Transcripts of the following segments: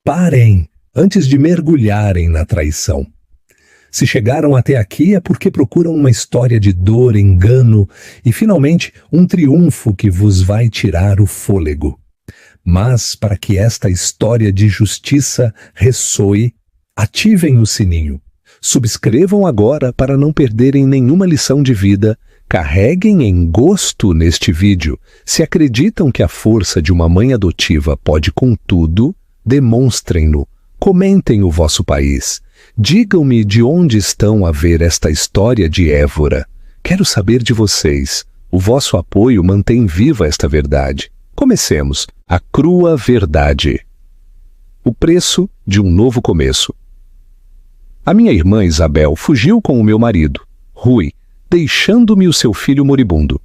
Parem antes de mergulharem na traição. Se chegaram até aqui é porque procuram uma história de dor, engano e, finalmente, um triunfo que vos vai tirar o fôlego. Mas, para que esta história de justiça ressoe, ativem o sininho. Subscrevam agora para não perderem nenhuma lição de vida. Carreguem em gosto neste vídeo. Se acreditam que a força de uma mãe adotiva pode com tudo, demonstrem-no. Comentem o vosso país. Digam-me de onde estão a ver esta história de Évora. Quero saber de vocês. O vosso apoio mantém viva esta verdade. Comecemos. A crua verdade. O preço de um novo começo. A minha irmã Isabel fugiu com o meu marido, Rui, deixando-me o seu filho moribundo.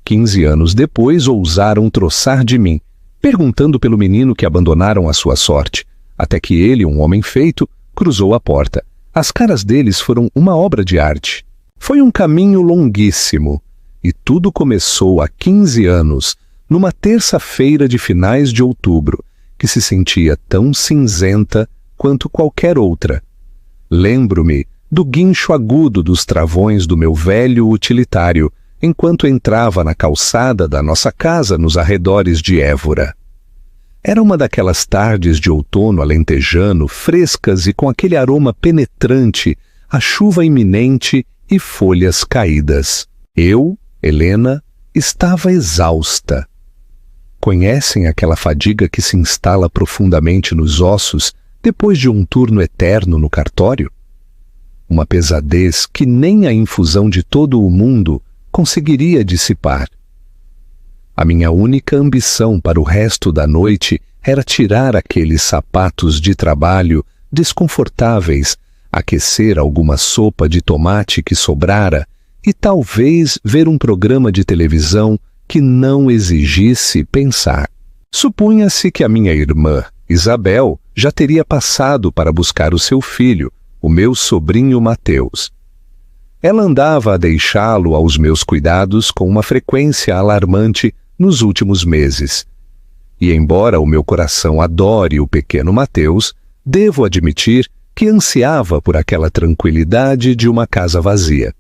15 anos depois ousaram troçar de mim, perguntando pelo menino que abandonaram à sua sorte, até que ele, um homem feito, cruzou a porta. As caras deles foram uma obra de arte. Foi um caminho longuíssimo, e tudo começou há 15 anos, numa terça-feira de finais de outubro, que se sentia tão cinzenta quanto qualquer outra. Lembro-me do guincho agudo dos travões do meu velho utilitário, enquanto entrava na calçada da nossa casa nos arredores de Évora. Era uma daquelas tardes de outono alentejano, frescas e com aquele aroma penetrante, a chuva iminente e folhas caídas. Eu, Helena, estava exausta. Conhecem aquela fadiga que se instala profundamente nos ossos depois de um turno eterno no cartório? Uma pesadez que nem a infusão de todo o mundo conseguiria dissipar. A minha única ambição para o resto da noite era tirar aqueles sapatos de trabalho desconfortáveis, aquecer alguma sopa de tomate que sobrara e talvez ver um programa de televisão que não exigisse pensar. Supunha-se que a minha irmã, Isabel, já teria passado para buscar o seu filho, o meu sobrinho Mateus. Ela andava a deixá-lo aos meus cuidados com uma frequência alarmante nos últimos meses. E embora o meu coração adore o pequeno Mateus, devo admitir que ansiava por aquela tranquilidade de uma casa vazia.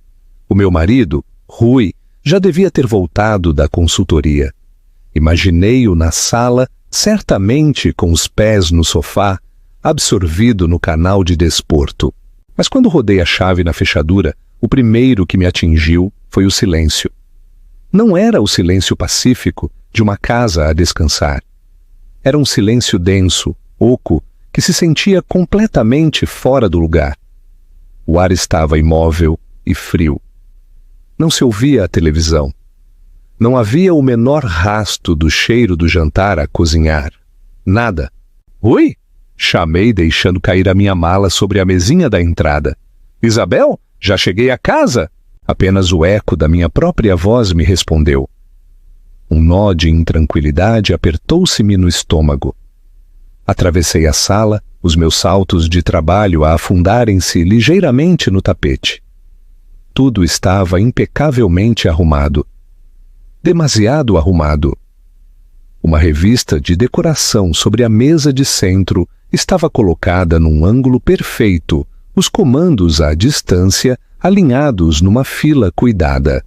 O meu marido, Rui, já devia ter voltado da consultoria. Imaginei-o na sala, certamente com os pés no sofá, absorvido no canal de desporto. Mas quando rodei a chave na fechadura, o primeiro que me atingiu foi o silêncio. Não era o silêncio pacífico de uma casa a descansar. Era um silêncio denso, oco, que se sentia completamente fora do lugar. O ar estava imóvel e frio. Não se ouvia a televisão. Não havia o menor rasto do cheiro do jantar a cozinhar. Nada. Oi? Chamei, deixando cair a minha mala sobre a mesinha da entrada. Isabel, já cheguei a casa? Apenas o eco da minha própria voz me respondeu. Um nó de intranquilidade apertou-se-me no estômago. Atravessei a sala, os meus saltos de trabalho a afundarem-se ligeiramente no tapete. Tudo estava impecavelmente arrumado. Demasiado arrumado. Uma revista de decoração sobre a mesa de centro estava colocada num ângulo perfeito, os comandos à distância alinhados numa fila cuidada.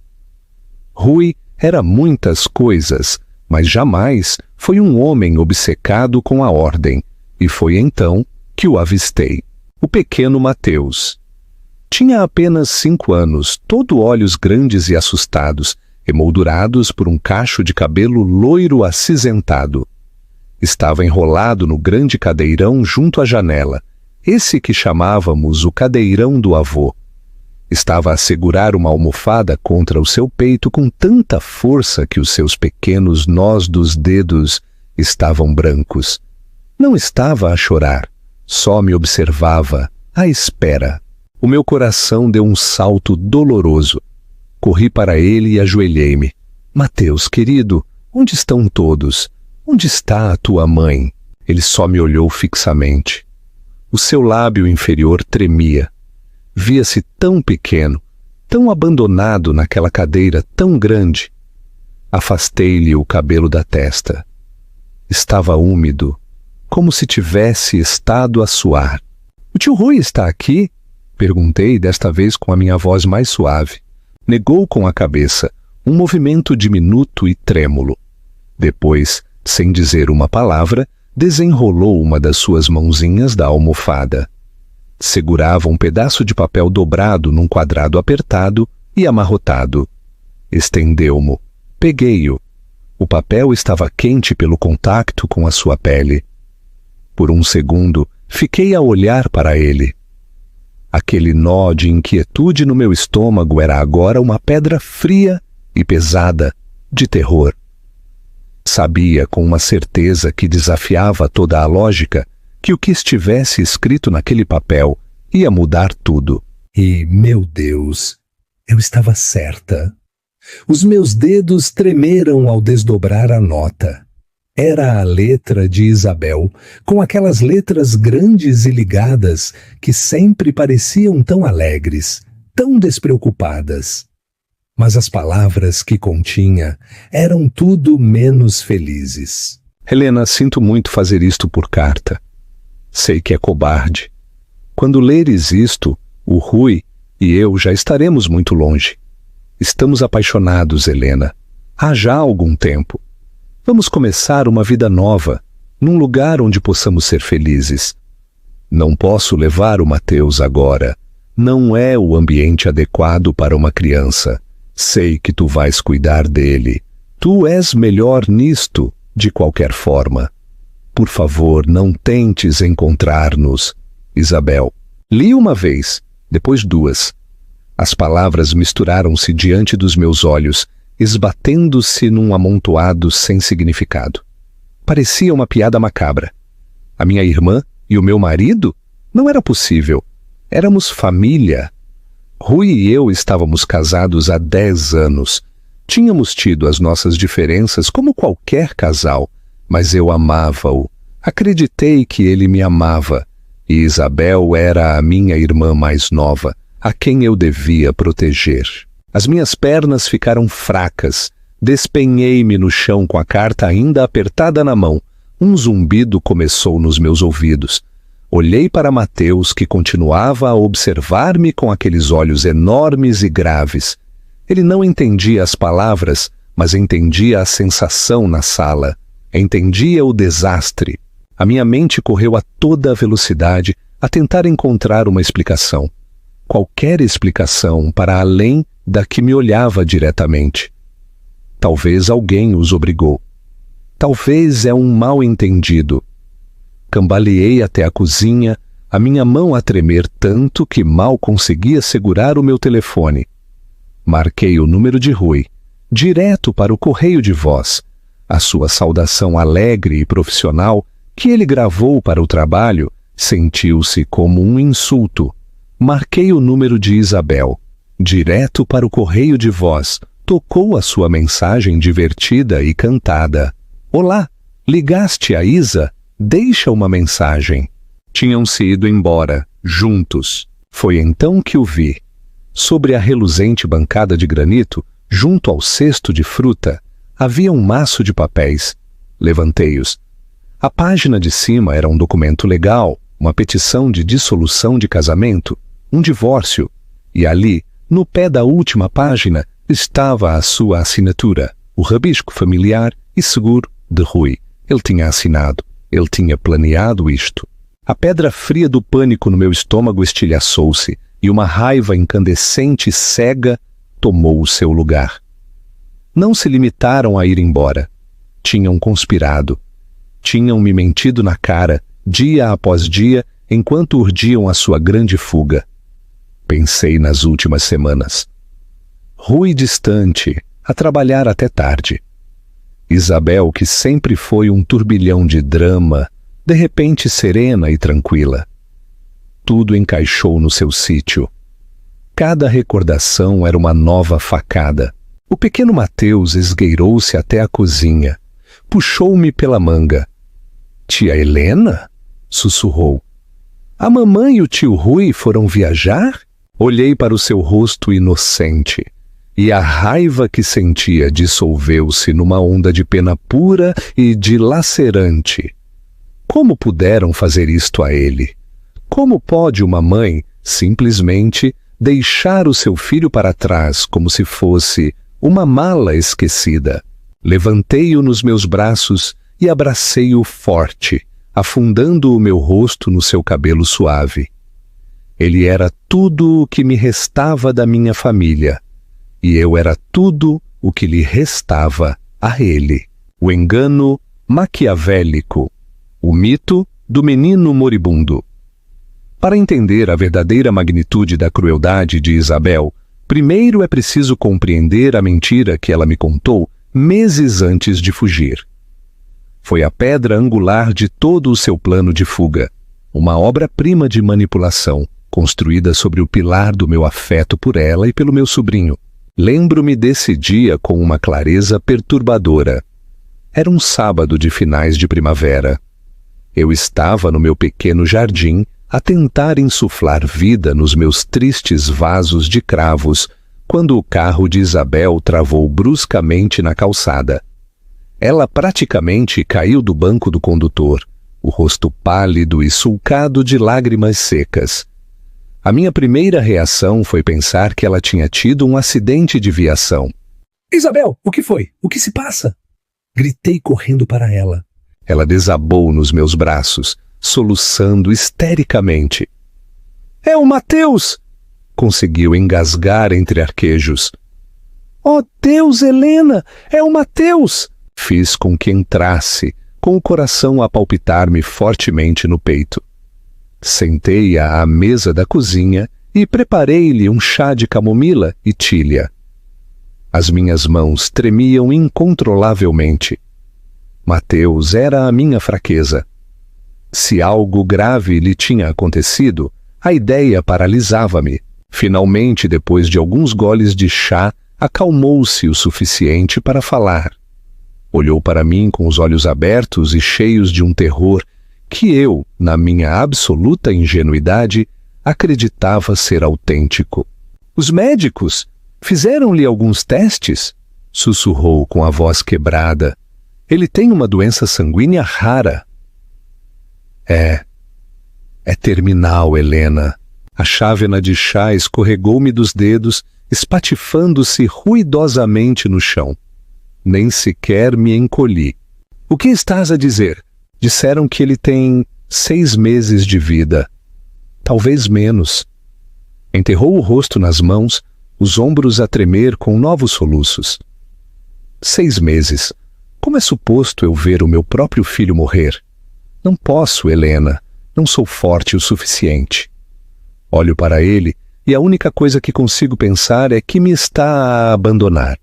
Rui era muitas coisas, mas jamais foi um homem obcecado com a ordem, e foi então que o avistei. O pequeno Mateus. Tinha apenas 5 anos, todo olhos grandes e assustados, emoldurados por um cacho de cabelo loiro acinzentado. Estava enrolado no grande cadeirão junto à janela, esse que chamávamos o cadeirão do avô. Estava a segurar uma almofada contra o seu peito com tanta força que os seus pequenos nós dos dedos estavam brancos. Não estava a chorar, só me observava, à espera. O meu coração deu um salto doloroso. Corri para ele e ajoelhei-me. Mateus, querido, onde estão todos? Onde está a tua mãe? Ele só me olhou fixamente. O seu lábio inferior tremia. Via-se tão pequeno, tão abandonado naquela cadeira tão grande. Afastei-lhe o cabelo da testa. Estava úmido, como se tivesse estado a suar. "O tio Rui está aqui?" perguntei, desta vez com a minha voz mais suave. Negou com a cabeça, um movimento diminuto e trêmulo. Depois, sem dizer uma palavra, desenrolou uma das suas mãozinhas da almofada. Segurava um pedaço de papel dobrado num quadrado apertado e amarrotado. Estendeu-mo. Peguei-o. O papel estava quente pelo contacto com a sua pele. Por um segundo, fiquei a olhar para ele. Aquele nó de inquietude no meu estômago era agora uma pedra fria e pesada, de terror. Sabia com uma certeza que desafiava toda a lógica que o que estivesse escrito naquele papel ia mudar tudo. E, meu Deus, eu estava certa. Os meus dedos tremeram ao desdobrar a nota. Era a letra de Isabel, com aquelas letras grandes e ligadas que sempre pareciam tão alegres, tão despreocupadas. Mas as palavras que continha eram tudo menos felizes. "Helena, sinto muito fazer isto por carta. Sei que é cobarde. Quando leres isto, o Rui e eu já estaremos muito longe. Estamos apaixonados, Helena. Há já algum tempo. Vamos começar uma vida nova, num lugar onde possamos ser felizes. Não posso levar o Mateus agora. Não é o ambiente adequado para uma criança. Sei que tu vais cuidar dele. Tu és melhor nisto, de qualquer forma. Por favor, não tentes encontrar-nos. Isabel." Li uma vez, depois duas. As palavras misturaram-se diante dos meus olhos, esbatendo-se num amontoado sem significado. Parecia uma piada macabra. A minha irmã e o meu marido? Não era possível. Éramos família. Rui e eu estávamos casados há 10 anos. Tínhamos tido as nossas diferenças como qualquer casal, mas eu amava-o. Acreditei que ele me amava. E Isabel era a minha irmã mais nova, a quem eu devia proteger. As minhas pernas ficaram fracas. Despenhei-me no chão com a carta ainda apertada na mão. Um zumbido começou nos meus ouvidos. Olhei para Mateus, que continuava a observar-me com aqueles olhos enormes e graves. Ele não entendia as palavras, mas entendia a sensação na sala. Entendia o desastre. A minha mente correu a toda velocidade a tentar encontrar uma explicação. Qualquer explicação para além da que me olhava diretamente. Talvez alguém os obrigou. Talvez é um mal-entendido. Cambaleei até a cozinha, a minha mão a tremer tanto que mal conseguia segurar o meu telefone. Marquei o número de Rui, direto para o correio de voz. A sua saudação alegre e profissional, que ele gravou para o trabalho, sentiu-se como um insulto. Marquei o número de Isabel. Direto para o correio de voz, tocou a sua mensagem divertida e cantada. "Olá, ligaste a Isa? Deixa uma mensagem." Tinham-se ido embora, juntos. Foi então que o vi. Sobre a reluzente bancada de granito, junto ao cesto de fruta, havia um maço de papéis. Levantei-os. A página de cima era um documento legal, uma petição de dissolução de casamento, um divórcio, e ali, no pé da última página, estava a sua assinatura, o rabisco familiar e seguro de Rui. Ele tinha assinado. Ele tinha planeado isto. A pedra fria do pânico no meu estômago estilhaçou-se e uma raiva incandescente e cega tomou o seu lugar. Não se limitaram a ir embora. Tinham conspirado. Tinham me mentido na cara, dia após dia, enquanto urdiam a sua grande fuga. Pensei nas últimas semanas. Rui distante, a trabalhar até tarde. Isabel, que sempre foi um turbilhão de drama, de repente serena e tranquila. Tudo encaixou no seu sítio. Cada recordação era uma nova facada. O pequeno Mateus esgueirou-se até a cozinha. Puxou-me pela manga. "Tia Helena?" sussurrou. "A mamãe e o tio Rui foram viajar?" Olhei para o seu rosto inocente. E a raiva que sentia dissolveu-se numa onda de pena pura e dilacerante. Como puderam fazer isto a ele? Como pode uma mãe simplesmente deixar o seu filho para trás como se fosse uma mala esquecida? Levantei-o nos meus braços e abracei-o forte, afundando o meu rosto no seu cabelo suave. Ele era tudo o que me restava da minha família, e eu era tudo o que lhe restava a ele. O engano maquiavélico, o mito do menino moribundo. Para entender a verdadeira magnitude da crueldade de Isabel, primeiro é preciso compreender a mentira que ela me contou meses antes de fugir. Foi a pedra angular de todo o seu plano de fuga, uma obra-prima de manipulação, construída sobre o pilar do meu afeto por ela e pelo meu sobrinho. Lembro-me desse dia com uma clareza perturbadora. Era um sábado de finais de primavera. Eu estava no meu pequeno jardim a tentar insuflar vida nos meus tristes vasos de cravos, quando o carro de Isabel travou bruscamente na calçada. Ela praticamente caiu do banco do condutor, o rosto pálido e sulcado de lágrimas secas. A minha primeira reação foi pensar que ela tinha tido um acidente de viação. Isabel, o que foi? O que se passa? Gritei correndo para ela. Ela desabou nos meus braços, soluçando histericamente. É o Mateus! Conseguiu engasgar entre arquejos. Oh Deus, Helena! É o Mateus! Fiz com que entrasse, com o coração a palpitar-me fortemente no peito. Sentei-a à mesa da cozinha e preparei-lhe um chá de camomila e tília. As minhas mãos tremiam incontrolavelmente. Mateus era a minha fraqueza. Se algo grave lhe tinha acontecido, a ideia paralisava-me. Finalmente, depois de alguns goles de chá, acalmou-se o suficiente para falar. Olhou para mim com os olhos abertos e cheios de um terror que eu, na minha absoluta ingenuidade, acreditava ser autêntico. Os médicos fizeram-lhe alguns testes? Sussurrou com a voz quebrada. Ele tem uma doença sanguínea rara. É terminal, Helena. A chávena de chá escorregou-me dos dedos, espatifando-se ruidosamente no chão. Nem sequer me encolhi. O que estás a dizer? Disseram que ele tem 6 meses de vida. Talvez menos. Enterrou o rosto nas mãos, os ombros a tremer com novos soluços. 6 meses. Como é suposto eu ver o meu próprio filho morrer? Não posso, Helena. Não sou forte o suficiente. Olho para ele e a única coisa que consigo pensar é que me está a abandonar.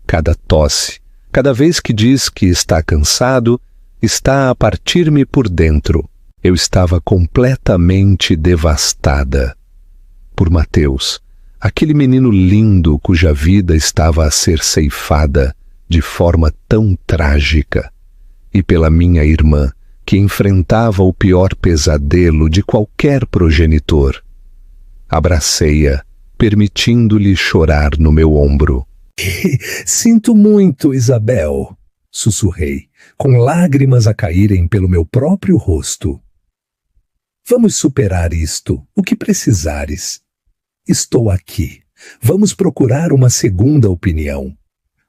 Cada tosse, cada vez que diz que está cansado, está a partir-me por dentro. Eu estava completamente devastada. Por Mateus, aquele menino lindo cuja vida estava a ser ceifada de forma tão trágica. E pela minha irmã, que enfrentava o pior pesadelo de qualquer progenitor. Abracei-a, permitindo-lhe chorar no meu ombro. Sinto muito, Isabel, sussurrei, com lágrimas a caírem pelo meu próprio rosto. Vamos superar isto, o que precisares. Estou aqui. Vamos procurar uma segunda opinião.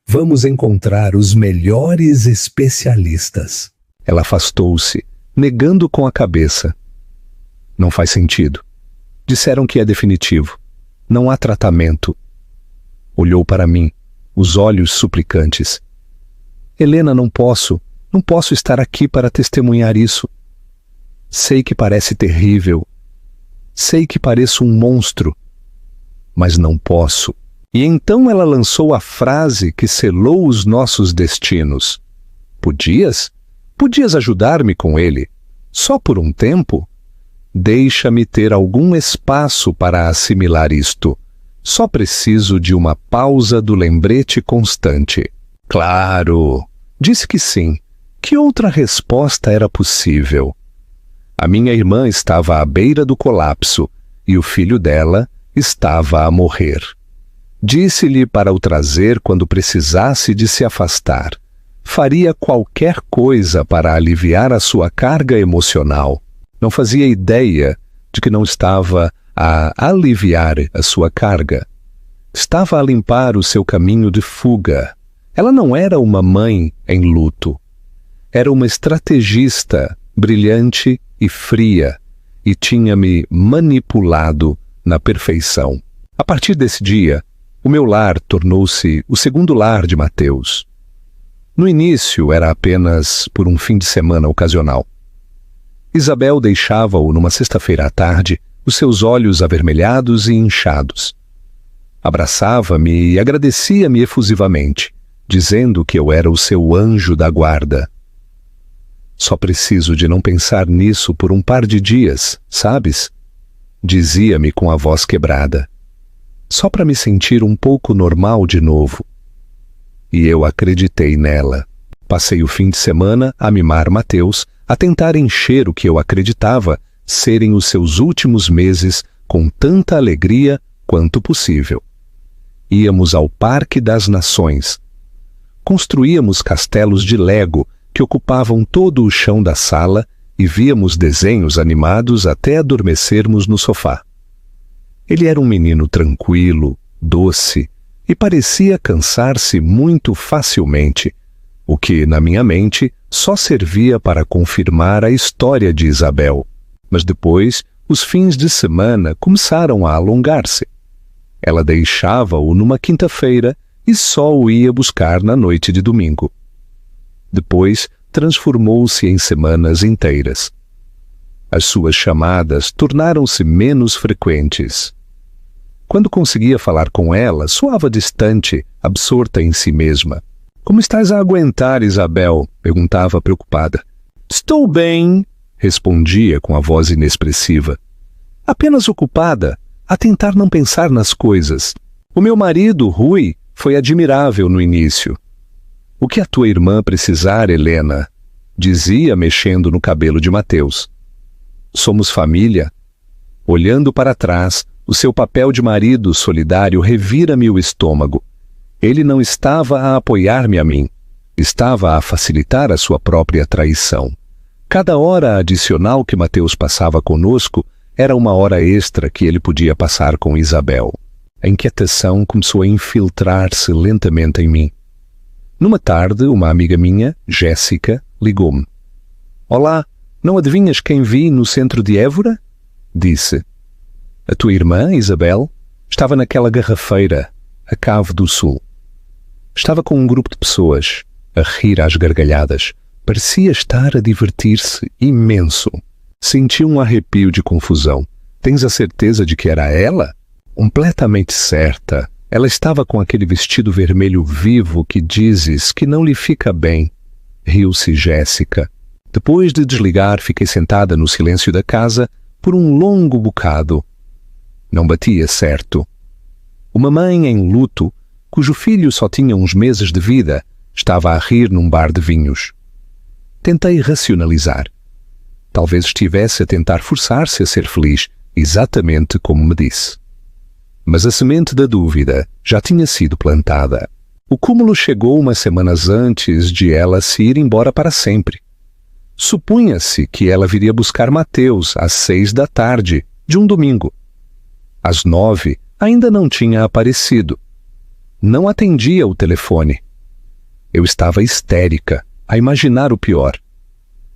Vamos encontrar os melhores especialistas. Ela afastou-se, negando com a cabeça. Não faz sentido. Disseram que é definitivo. Não há tratamento. Olhou para mim, os olhos suplicantes. Helena, não posso estar aqui para testemunhar isso. Sei que parece terrível. Sei que pareço um monstro. Mas não posso. E então ela lançou a frase que selou os nossos destinos. Podias ajudar-me com ele? Só por um tempo? Deixa-me ter algum espaço para assimilar isto. Só preciso de uma pausa do lembrete constante. Claro! Disse que sim. Que outra resposta era possível? A minha irmã estava à beira do colapso e o filho dela estava a morrer. Disse-lhe para o trazer quando precisasse de se afastar. Faria qualquer coisa para aliviar a sua carga emocional. Não fazia ideia de que não estava a aliviar a sua carga. Estava a limpar o seu caminho de fuga. Ela não era uma mãe em luto. Era uma estrategista brilhante e fria e tinha me manipulado na perfeição. A partir desse dia, o meu lar tornou-se o segundo lar de Mateus. No início era apenas por um fim de semana ocasional. Isabel deixava-o numa sexta-feira à tarde, os seus olhos avermelhados e inchados. Abraçava-me e agradecia-me efusivamente, dizendo que eu era o seu anjo da guarda. Só preciso de não pensar nisso por um par de dias, sabes? Dizia-me com a voz quebrada. Só para me sentir um pouco normal de novo. E eu acreditei nela. Passei o fim de semana a mimar Mateus, a tentar encher o que eu acreditava serem os seus últimos meses com tanta alegria quanto possível. Íamos ao Parque das Nações. Construíamos castelos de Lego que ocupavam todo o chão da sala e víamos desenhos animados até adormecermos no sofá. Ele era um menino tranquilo, doce e parecia cansar-se muito facilmente, o que, na minha mente, só servia para confirmar a história de Isabel. Mas depois, os fins de semana começaram a alongar-se. Ela deixava-o numa quinta-feira e só o ia buscar na noite de domingo. Depois, transformou-se em semanas inteiras. As suas chamadas tornaram-se menos frequentes. Quando conseguia falar com ela, soava distante, absorta em si mesma. "Como estás a aguentar, Isabel?" perguntava preocupada. "Estou bem", respondia com a voz inexpressiva. "Apenas ocupada, a tentar não pensar nas coisas. O meu marido, Rui, foi admirável no início." "O que a tua irmã precisar, Helena?" dizia, mexendo no cabelo de Mateus. "Somos família." Olhando para trás, o seu papel de marido solidário revira-me o estômago. Ele não estava a apoiar-me a mim, estava a facilitar a sua própria traição. Cada hora adicional que Mateus passava conosco era uma hora extra que ele podia passar com Isabel. A inquietação começou a infiltrar-se lentamente em mim. Numa tarde, uma amiga minha, Jéssica, ligou-me. "Olá, não adivinhas quem vi no centro de Évora?" disse. "A tua irmã, Isabel, estava naquela garrafeira, a Cave do Sul. Estava com um grupo de pessoas, a rir às gargalhadas. Parecia estar a divertir-se imenso. Senti um arrepio de confusão. Tens a certeza de que era ela?" "Completamente certa. Ela estava com aquele vestido vermelho vivo que dizes que não lhe fica bem." Riu-se Jéssica. Depois de desligar, fiquei sentada no silêncio da casa por um longo bocado. Não batia certo. Uma mãe em luto, cujo filho só tinha uns meses de vida, estava a rir num bar de vinhos. Tentei racionalizar. Talvez estivesse a tentar forçar-se a ser feliz, exatamente como me disse. Mas a semente da dúvida já tinha sido plantada. O cúmulo chegou umas semanas antes de ela se ir embora para sempre. Supunha-se que ela viria buscar Mateus às 6 da tarde, de um domingo. Às 9, ainda não tinha aparecido. Não atendia o telefone. Eu estava histérica, a imaginar o pior.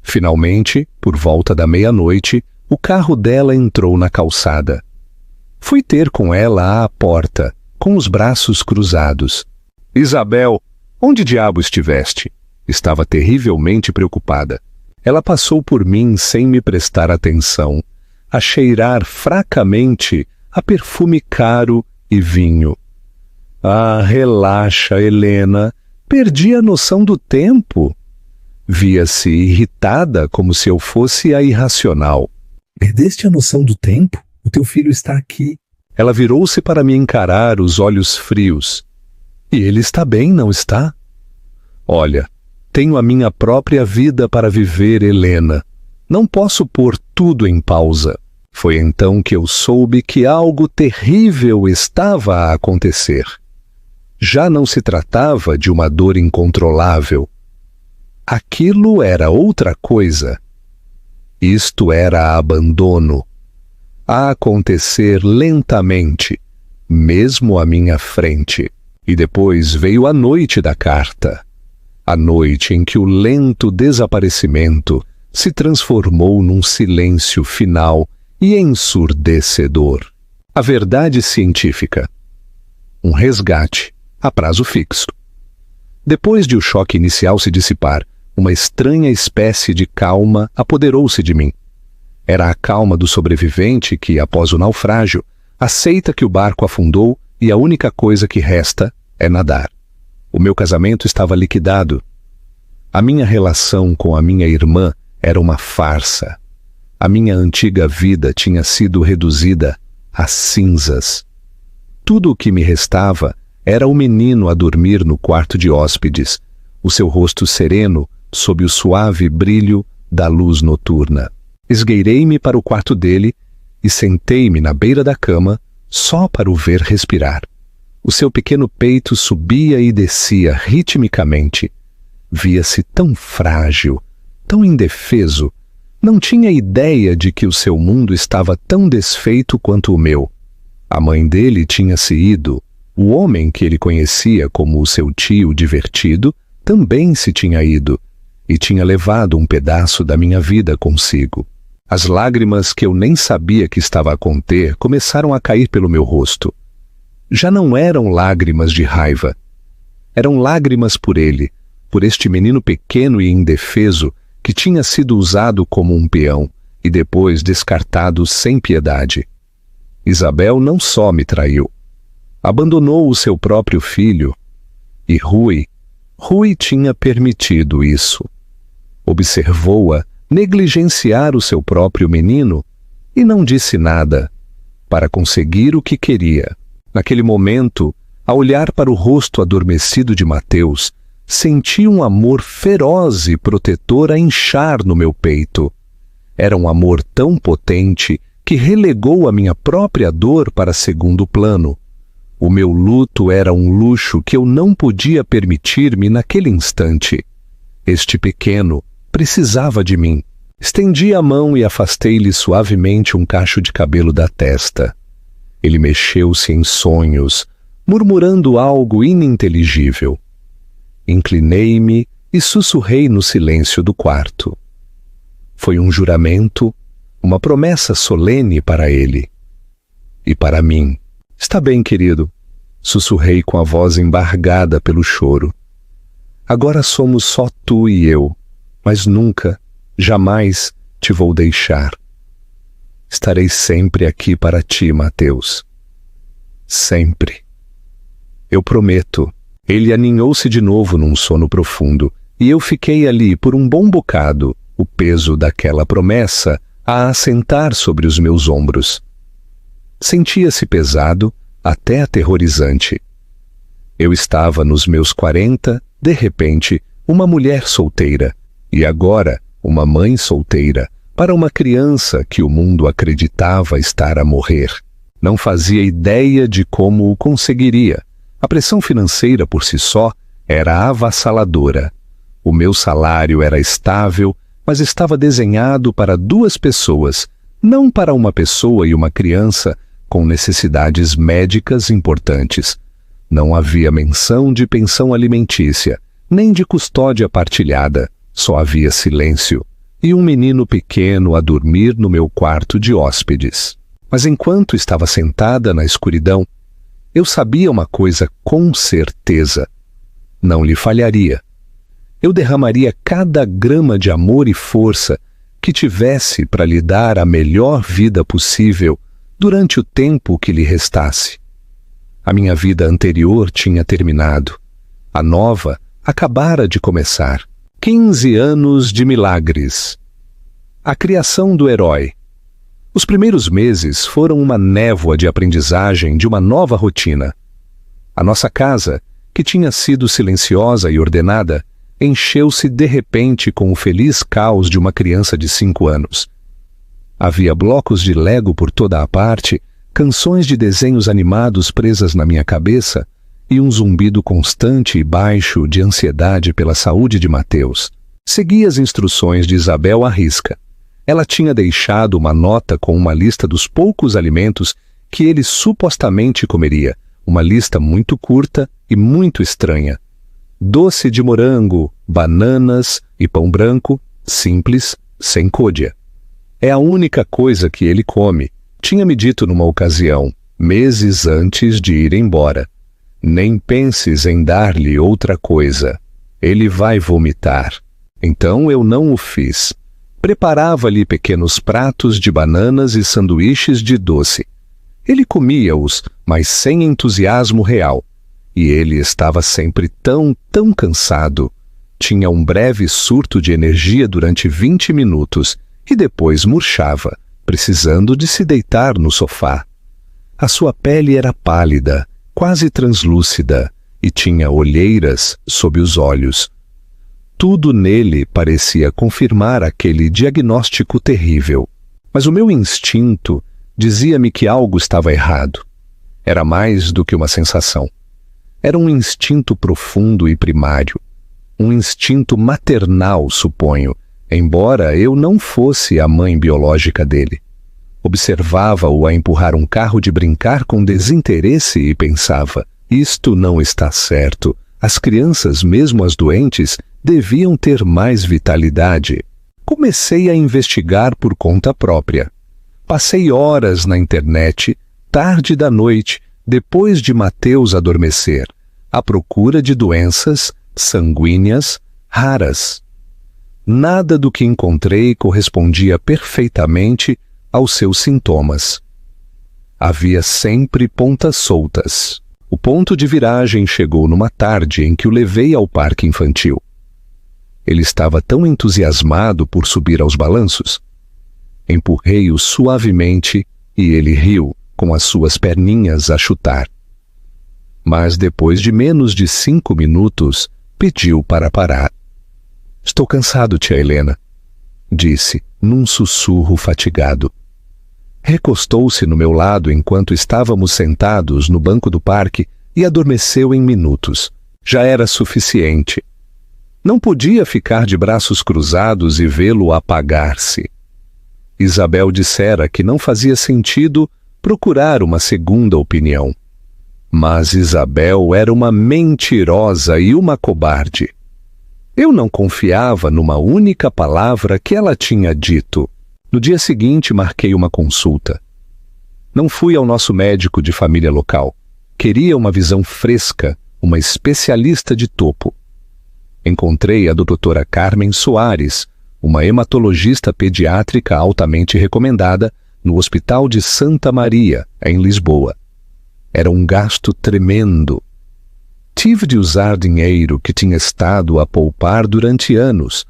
Finalmente, por volta da meia-noite, o carro dela entrou na calçada. Fui ter com ela à porta, com os braços cruzados. "Isabel, onde diabo estiveste?" Estava terrivelmente preocupada. Ela passou por mim sem me prestar atenção, a cheirar fracamente a perfume caro e vinho. "Ah, relaxa, Helena. Perdi a noção do tempo." Via-se irritada, como se eu fosse a irracional. "Perdeste a noção do tempo? O teu filho está aqui." Ela virou-se para me encarar, os olhos frios. "E ele está bem, não está?" "Olha, tenho a minha própria vida para viver, Helena. Não posso pôr tudo em pausa." Foi então que eu soube que algo terrível estava a acontecer. Já não se tratava de uma dor incontrolável, aquilo era outra coisa. Isto era abandono, a acontecer lentamente, mesmo à minha frente. E depois veio a noite da carta, a noite em que o lento desaparecimento se transformou num silêncio final e ensurdecedor. A verdade científica. Um resgate a prazo fixo. Depois de o choque inicial se dissipar, uma estranha espécie de calma apoderou-se de mim. Era a calma do sobrevivente que, após o naufrágio, aceita que o barco afundou e a única coisa que resta é nadar. O meu casamento estava liquidado. A minha relação com a minha irmã era uma farsa. A minha antiga vida tinha sido reduzida a cinzas. Tudo o que me restava era o menino a dormir no quarto de hóspedes, o seu rosto sereno sob o suave brilho da luz noturna. Esgueirei-me para o quarto dele e sentei-me na beira da cama só para o ver respirar. O seu pequeno peito subia e descia ritmicamente. Via-se tão frágil, tão indefeso. Não tinha ideia de que o seu mundo estava tão desfeito quanto o meu. A mãe dele tinha se ido. O homem que ele conhecia como o seu tio divertido também se tinha ido e tinha levado um pedaço da minha vida consigo. As lágrimas que eu nem sabia que estava a conter começaram a cair pelo meu rosto. Já não eram lágrimas de raiva. Eram lágrimas por ele, por este menino pequeno e indefeso que tinha sido usado como um peão e depois descartado sem piedade. Isabel não só me traiu, abandonou o seu próprio filho. E Rui tinha permitido isso. Observou-a negligenciar o seu próprio menino e não disse nada, para conseguir o que queria. Naquele momento, ao olhar para o rosto adormecido de Mateus, senti um amor feroz e protetor a inchar no meu peito. Era um amor tão potente que relegou a minha própria dor para segundo plano. O meu luto era um luxo que eu não podia permitir-me naquele instante. Este pequeno precisava de mim. Estendi a mão e afastei-lhe suavemente um cacho de cabelo da testa. Ele mexeu-se em sonhos, murmurando algo ininteligível. Inclinei-me e sussurrei no silêncio do quarto. Foi um juramento, uma promessa solene para ele. E para mim. Está bem, querido, sussurrei com a voz embargada pelo choro. Agora somos só tu e eu, mas nunca, jamais te vou deixar. Estarei sempre aqui para ti, Mateus. Sempre. Eu prometo. Ele aninhou-se de novo num sono profundo, e eu fiquei ali por um bom bocado, o peso daquela promessa a assentar sobre os meus ombros. Sentia-se pesado, até aterrorizante. Eu estava nos meus 40, de repente, uma mulher solteira, e agora uma mãe solteira, para uma criança que o mundo acreditava estar a morrer. Não fazia ideia de como o conseguiria. A pressão financeira por si só era avassaladora. O meu salário era estável, mas estava desenhado para 2 pessoas, não para uma pessoa e uma criança com necessidades médicas importantes. Não havia menção de pensão alimentícia, nem de custódia partilhada. Só havia silêncio e um menino pequeno a dormir no meu quarto de hóspedes. Mas enquanto estava sentada na escuridão, eu sabia uma coisa com certeza. Não lhe falharia. Eu derramaria cada grama de amor e força que tivesse para lhe dar a melhor vida possível durante o tempo que lhe restasse. A minha vida anterior tinha terminado. A nova acabara de começar. 15 anos de milagres. A criação do herói. Os primeiros meses foram uma névoa de aprendizagem de uma nova rotina. A nossa casa, que tinha sido silenciosa e ordenada, encheu-se de repente com o feliz caos de uma criança de 5 anos. Havia blocos de Lego por toda a parte, canções de desenhos animados presas na minha cabeça e um zumbido constante e baixo de ansiedade pela saúde de Mateus. Segui as instruções de Isabel à risca. Ela tinha deixado uma nota com uma lista dos poucos alimentos que ele supostamente comeria, uma lista muito curta e muito estranha. Doce de morango, bananas e pão branco, simples, sem côdea. É a única coisa que ele come, tinha me dito numa ocasião, meses antes de ir embora. Nem penses em dar-lhe outra coisa. Ele vai vomitar. Então eu não o fiz. Preparava-lhe pequenos pratos de bananas e sanduíches de doce. Ele comia-os, mas sem entusiasmo real. E ele estava sempre tão cansado. Tinha um breve surto de energia durante 20 minutos e depois murchava, precisando de se deitar no sofá. A sua pele era pálida, quase translúcida, e tinha olheiras sob os olhos. Tudo nele parecia confirmar aquele diagnóstico terrível. Mas o meu instinto dizia-me que algo estava errado. Era mais do que uma sensação. Era um instinto profundo e primário. Um instinto maternal, suponho, embora eu não fosse a mãe biológica dele. Observava-o a empurrar um carro de brincar com desinteresse e pensava: isto não está certo. As crianças, mesmo as doentes, deviam ter mais vitalidade. Comecei a investigar por conta própria. Passei horas na internet, tarde da noite, depois de Mateus adormecer, à procura de doenças sanguíneas raras. Nada do que encontrei correspondia perfeitamente aos seus sintomas. Havia sempre pontas soltas. O ponto de viragem chegou numa tarde em que o levei ao parque infantil. Ele estava tão entusiasmado por subir aos balanços. Empurrei-o suavemente e ele riu, com as suas perninhas a chutar. Mas depois de menos de 5 minutos, pediu para parar. Estou cansado, tia Helena, disse, num sussurro fatigado. Recostou-se no meu lado enquanto estávamos sentados no banco do parque e adormeceu em minutos. Já era suficiente. Não podia ficar de braços cruzados e vê-lo apagar-se. Isabel dissera que não fazia sentido procurar uma segunda opinião. Mas Isabel era uma mentirosa e uma cobarde. Eu não confiava numa única palavra que ela tinha dito. No dia seguinte, marquei uma consulta. Não fui ao nosso médico de família local. Queria uma visão fresca, uma especialista de topo. Encontrei a doutora Carmen Soares, uma hematologista pediátrica altamente recomendada, no Hospital de Santa Maria, em Lisboa. Era um gasto tremendo. Tive de usar dinheiro que tinha estado a poupar durante anos,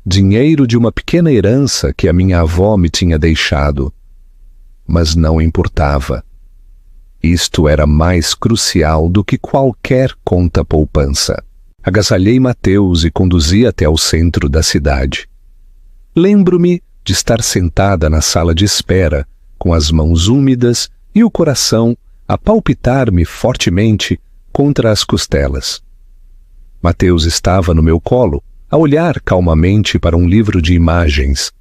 dinheiro de uma pequena herança que a minha avó me tinha deixado. Mas não importava. Isto era mais crucial do que qualquer conta-poupança. Agasalhei Mateus e conduzi até ao centro da cidade. Lembro-me de estar sentada na sala de espera, com as mãos úmidas e o coração a palpitar-me fortemente contra as costelas. Mateus estava no meu colo, a olhar calmamente para um livro de imagens.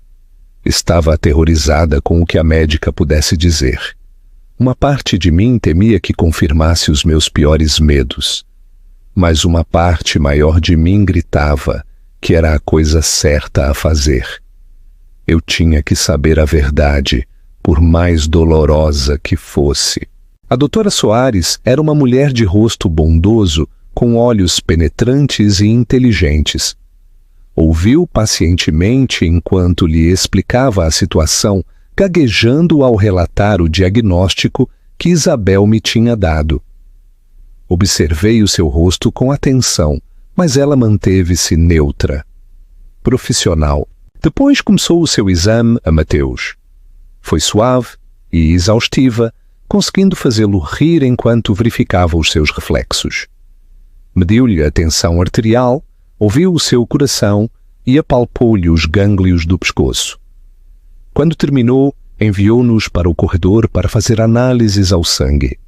Estava aterrorizada com o que a médica pudesse dizer. Uma parte de mim temia que confirmasse os meus piores medos. Mas uma parte maior de mim gritava que era a coisa certa a fazer. Eu tinha que saber a verdade, por mais dolorosa que fosse. A doutora Soares era uma mulher de rosto bondoso, com olhos penetrantes e inteligentes. Ouviu pacientemente enquanto lhe explicava a situação, gaguejando ao relatar o diagnóstico que Isabel me tinha dado. Observei o seu rosto com atenção, mas ela manteve-se neutra. Profissional. Depois começou o seu exame a Mateus. Foi suave e exaustiva, conseguindo fazê-lo rir enquanto verificava os seus reflexos. Mediu-lhe a tensão arterial, ouviu o seu coração e apalpou-lhe os gânglios do pescoço. Quando terminou, enviou-nos para o corredor para fazer análises ao sangue.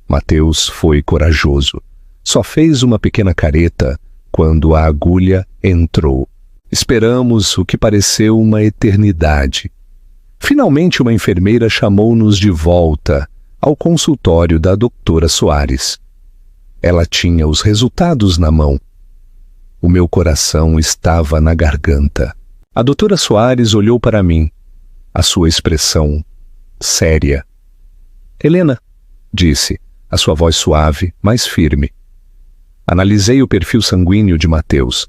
Mateus foi corajoso. Só fez uma pequena careta quando a agulha entrou. Esperamos o que pareceu uma eternidade. Finalmente, uma enfermeira chamou-nos de volta ao consultório da doutora Soares. Ela tinha os resultados na mão. O meu coração estava na garganta. A doutora Soares olhou para mim, a sua expressão séria. Helena, disse, a sua voz suave, mas firme. Analisei o perfil sanguíneo de Mateus.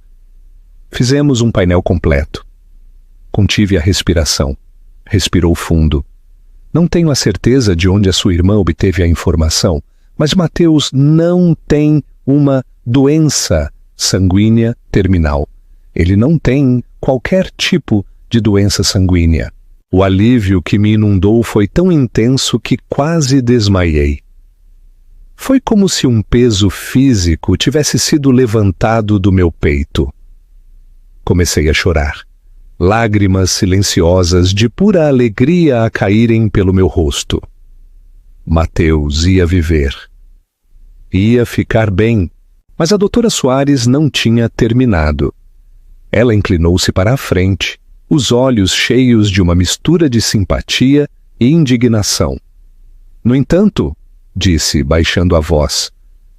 Fizemos um painel completo. Contive a respiração. Respirou fundo. Não tenho a certeza de onde a sua irmã obteve a informação, mas Mateus não tem uma doença sanguínea terminal. Ele não tem qualquer tipo de doença sanguínea. O alívio que me inundou foi tão intenso que quase desmaiei. Foi como se um peso físico tivesse sido levantado do meu peito. Comecei a chorar. Lágrimas silenciosas de pura alegria a caírem pelo meu rosto. Mateus ia viver. Ia ficar bem, mas a doutora Soares não tinha terminado. Ela inclinou-se para a frente, os olhos cheios de uma mistura de simpatia e indignação. No entanto, disse, baixando a voz,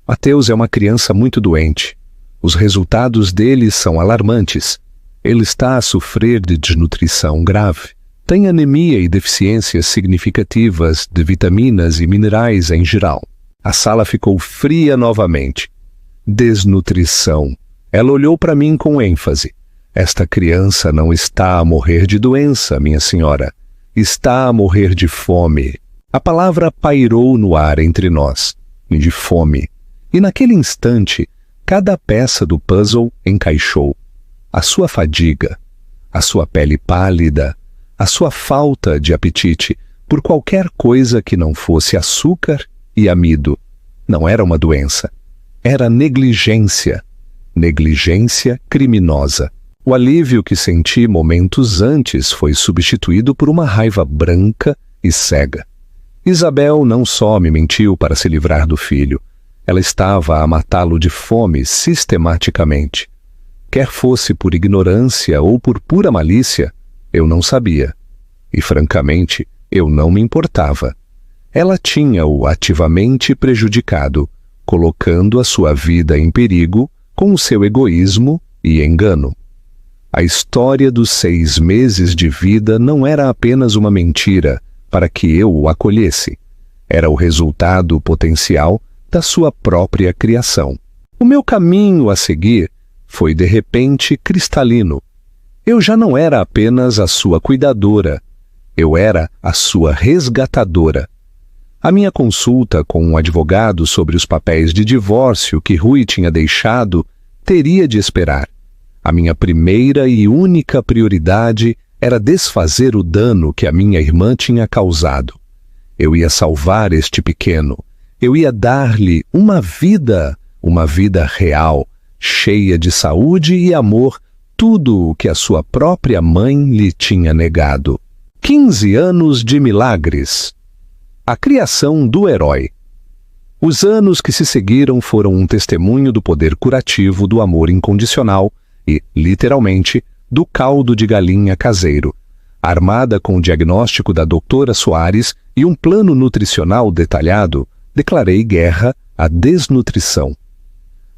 Mateus é uma criança muito doente. Os resultados dele são alarmantes. Ele está a sofrer de desnutrição grave. Tem anemia e deficiências significativas de vitaminas e minerais em geral. A sala ficou fria novamente. Desnutrição. Ela olhou para mim com ênfase. Esta criança não está a morrer de doença, minha senhora. Está a morrer de fome. A palavra pairou no ar entre nós. De fome. E naquele instante, cada peça do puzzle encaixou. A sua fadiga, a sua pele pálida, a sua falta de apetite por qualquer coisa que não fosse açúcar e amido. Não era uma doença. Era negligência. Negligência criminosa. O alívio que senti momentos antes foi substituído por uma raiva branca e cega. Isabel não só me mentiu para se livrar do filho, ela estava a matá-lo de fome sistematicamente. Quer fosse por ignorância ou por pura malícia, eu não sabia. E, francamente, eu não me importava. Ela tinha-o ativamente prejudicado, colocando a sua vida em perigo com o seu egoísmo e engano. A história dos 6 meses de vida não era apenas uma mentira para que eu o acolhesse. Era o resultado potencial da sua própria criação. O meu caminho a seguir foi de repente cristalino. Eu já não era apenas a sua cuidadora, eu era a sua resgatadora. A minha consulta com um advogado sobre os papéis de divórcio que Rui tinha deixado teria de esperar. A minha primeira e única prioridade era desfazer o dano que a minha irmã tinha causado. Eu ia salvar este pequeno. Eu ia dar-lhe uma vida real, cheia de saúde e amor, tudo o que a sua própria mãe lhe tinha negado. 15 anos de milagres. A criação do herói. Os anos que se seguiram foram um testemunho do poder curativo do amor incondicional e, literalmente, do caldo de galinha caseiro. Armada com o diagnóstico da doutora Soares e um plano nutricional detalhado, declarei guerra à desnutrição.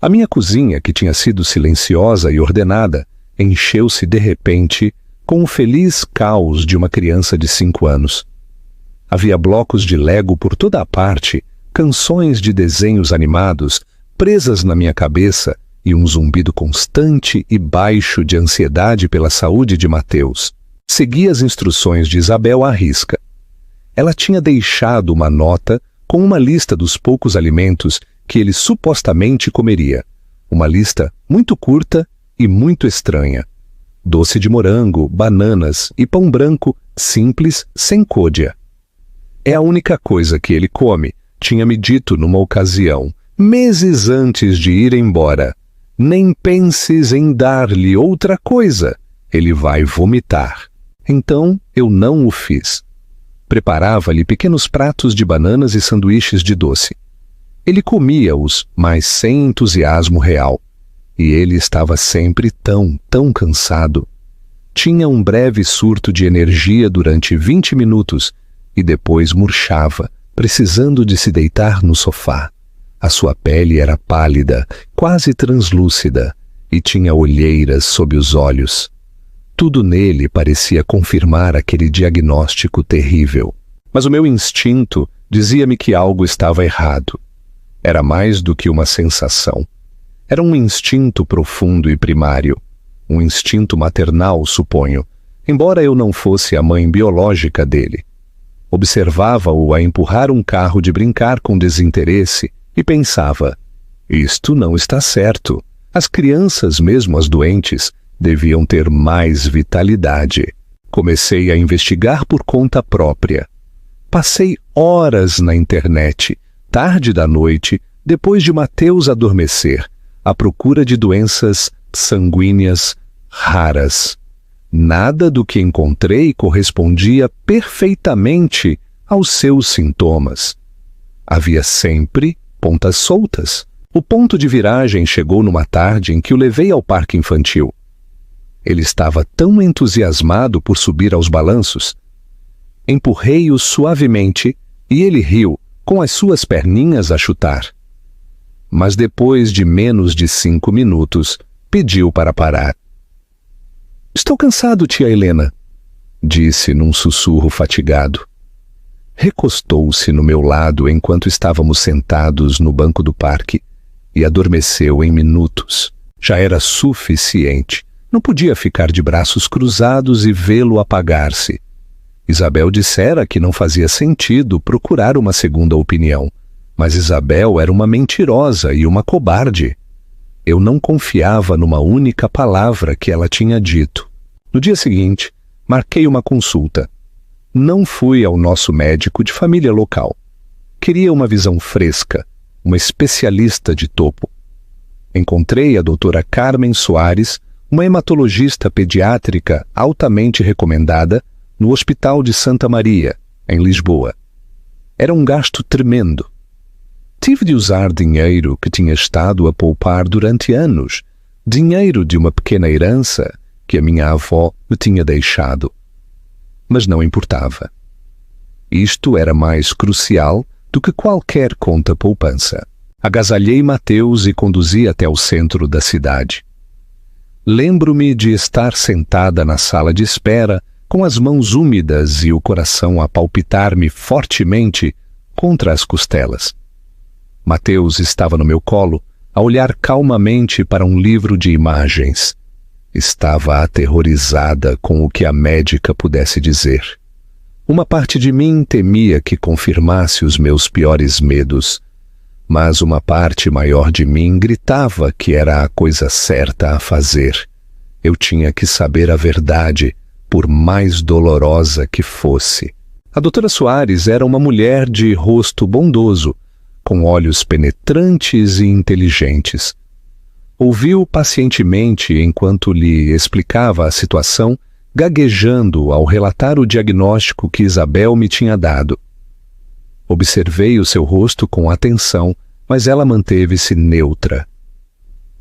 A minha cozinha, que tinha sido silenciosa e ordenada, encheu-se de repente com o feliz caos de uma criança de 5 anos. Havia blocos de Lego por toda a parte, canções de desenhos animados presas na minha cabeça e um zumbido constante e baixo de ansiedade pela saúde de Mateus. Segui as instruções de Isabel à risca. Ela tinha deixado uma nota com uma lista dos poucos alimentos que ele supostamente comeria. Uma lista muito curta e muito estranha. Doce de morango, bananas e pão branco simples, sem côdea. É a única coisa que ele come, tinha-me dito numa ocasião, meses antes de ir embora. Nem penses em dar-lhe outra coisa, ele vai vomitar. Então eu não o fiz. Preparava-lhe pequenos pratos de bananas e sanduíches de doce. Ele comia-os, mas sem entusiasmo real. e ele estava sempre tão cansado. Tinha um breve surto de energia durante 20 minutos e depois murchava, precisando de se deitar no sofá. A sua pele era pálida, quase translúcida, e tinha olheiras sob os olhos. Tudo nele parecia confirmar aquele diagnóstico terrível. Mas o meu instinto dizia-me que algo estava errado. Era mais do que uma sensação. Era um instinto profundo e primário. Um instinto maternal, suponho, embora eu não fosse a mãe biológica dele. Observava-o a empurrar um carro de brincar com desinteresse e pensava: isto não está certo. As crianças, mesmo as doentes, deviam ter mais vitalidade. Comecei a investigar por conta própria. Passei horas na internet, tarde da noite, depois de Mateus adormecer, à procura de doenças sanguíneas raras. Nada do que encontrei correspondia perfeitamente aos seus sintomas. Havia sempre pontas soltas. O ponto de viragem chegou numa tarde em que o levei ao parque infantil. Ele estava tão entusiasmado por subir aos balanços. Empurrei-o suavemente e ele riu, com as suas perninhas a chutar. Mas depois de menos de 5 minutos, pediu para parar. Estou cansado, tia Helena, disse num sussurro fatigado. Recostou-se no meu lado enquanto estávamos sentados no banco do parque e adormeceu em minutos. Já era suficiente. Não podia ficar de braços cruzados e vê-lo apagar-se. Isabel dissera que não fazia sentido procurar uma segunda opinião, mas Isabel era uma mentirosa e uma cobarde. Eu não confiava numa única palavra que ela tinha dito. No dia seguinte, marquei uma consulta. Não fui ao nosso médico de família local. Queria uma visão fresca, uma especialista de topo. Encontrei a doutora Carmen Soares, uma hematologista pediátrica altamente recomendada, no Hospital de Santa Maria, em Lisboa. Era um gasto tremendo. Tive de usar dinheiro que tinha estado a poupar durante anos, dinheiro de uma pequena herança que a minha avó me tinha deixado. Mas não importava. Isto era mais crucial do que qualquer conta poupança. Agasalhei Mateus e conduzi até o centro da cidade. Lembro-me de estar sentada na sala de espera, com as mãos úmidas e o coração a palpitar-me fortemente contra as costelas. Mateus estava no meu colo, a olhar calmamente para um livro de imagens. Estava aterrorizada com o que a médica pudesse dizer. Uma parte de mim temia que confirmasse os meus piores medos, mas uma parte maior de mim gritava que era a coisa certa a fazer. Eu tinha que saber a verdade, por mais dolorosa que fosse. A doutora Soares era uma mulher de rosto bondoso, com olhos penetrantes e inteligentes. Ouviu pacientemente enquanto lhe explicava a situação, gaguejando ao relatar o diagnóstico que Isabel me tinha dado. Observei o seu rosto com atenção, mas ela manteve-se neutra.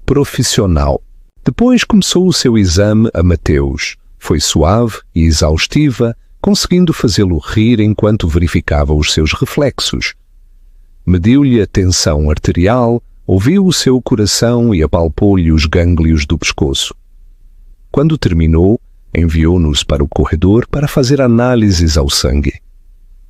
Profissional. Depois começou o seu exame a Mateus. Foi suave e exaustiva, conseguindo fazê-lo rir enquanto verificava os seus reflexos. Mediu-lhe a tensão arterial, ouviu o seu coração e apalpou-lhe os gânglios do pescoço. Quando terminou, enviou-nos para o corredor para fazer análises ao sangue.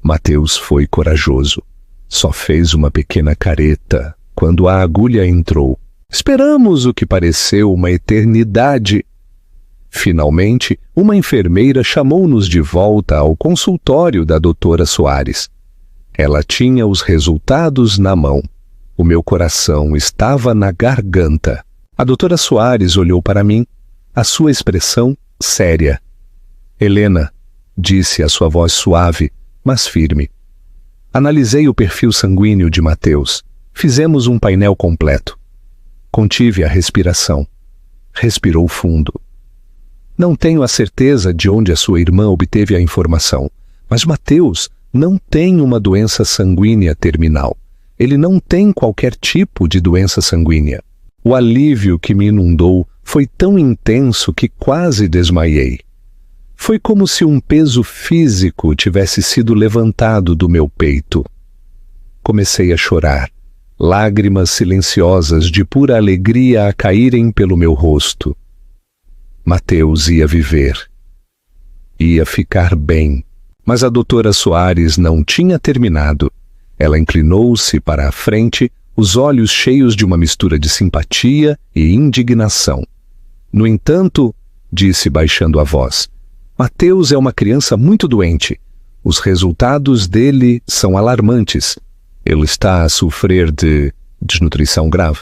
Mateus foi corajoso. Só fez uma pequena careta quando a agulha entrou. Esperamos o que pareceu uma eternidade. Finalmente, uma enfermeira chamou-nos de volta ao consultório da doutora Soares. Ela tinha os resultados na mão. O meu coração estava na garganta. A doutora Soares olhou para mim, a sua expressão séria. Helena, disse a sua voz suave, mas firme. Analisei o perfil sanguíneo de Mateus. Fizemos um painel completo. Contive a respiração. Respirou fundo. Não tenho a certeza de onde a sua irmã obteve a informação, mas Mateus não tem uma doença sanguínea terminal. Ele não tem qualquer tipo de doença sanguínea. O alívio que me inundou foi tão intenso que quase desmaiei. Foi como se um peso físico tivesse sido levantado do meu peito. Comecei a chorar, lágrimas silenciosas de pura alegria a caírem pelo meu rosto. Mateus ia viver. Ia ficar bem. Mas a doutora Soares não tinha terminado. Ela inclinou-se para a frente, os olhos cheios de uma mistura de simpatia e indignação. No entanto, disse baixando a voz, Mateus é uma criança muito doente. Os resultados dele são alarmantes. Ele está a sofrer de desnutrição grave.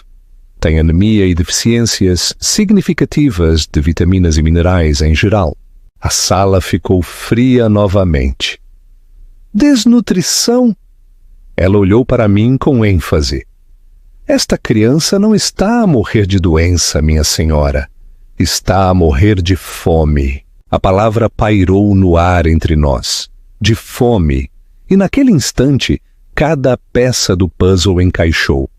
Tem anemia e deficiências significativas de vitaminas e minerais em geral. A sala ficou fria novamente. Desnutrição? Ela olhou para mim com ênfase. Esta criança não está a morrer de doença, minha senhora. Está a morrer de fome. A palavra pairou no ar entre nós. De fome. E naquele instante, cada peça do puzzle encaixou.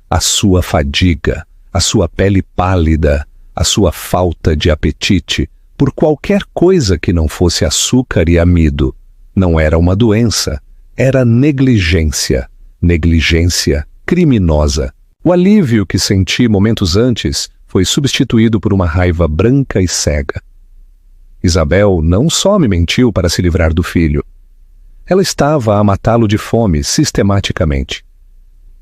A sua fadiga, a sua pele pálida, a sua falta de apetite, por qualquer coisa que não fosse açúcar e amido. Não era uma doença, era negligência. Negligência criminosa. O alívio que senti momentos antes foi substituído por uma raiva branca e cega. Isabel não só me mentiu para se livrar do filho. Ela estava a matá-lo de fome sistematicamente.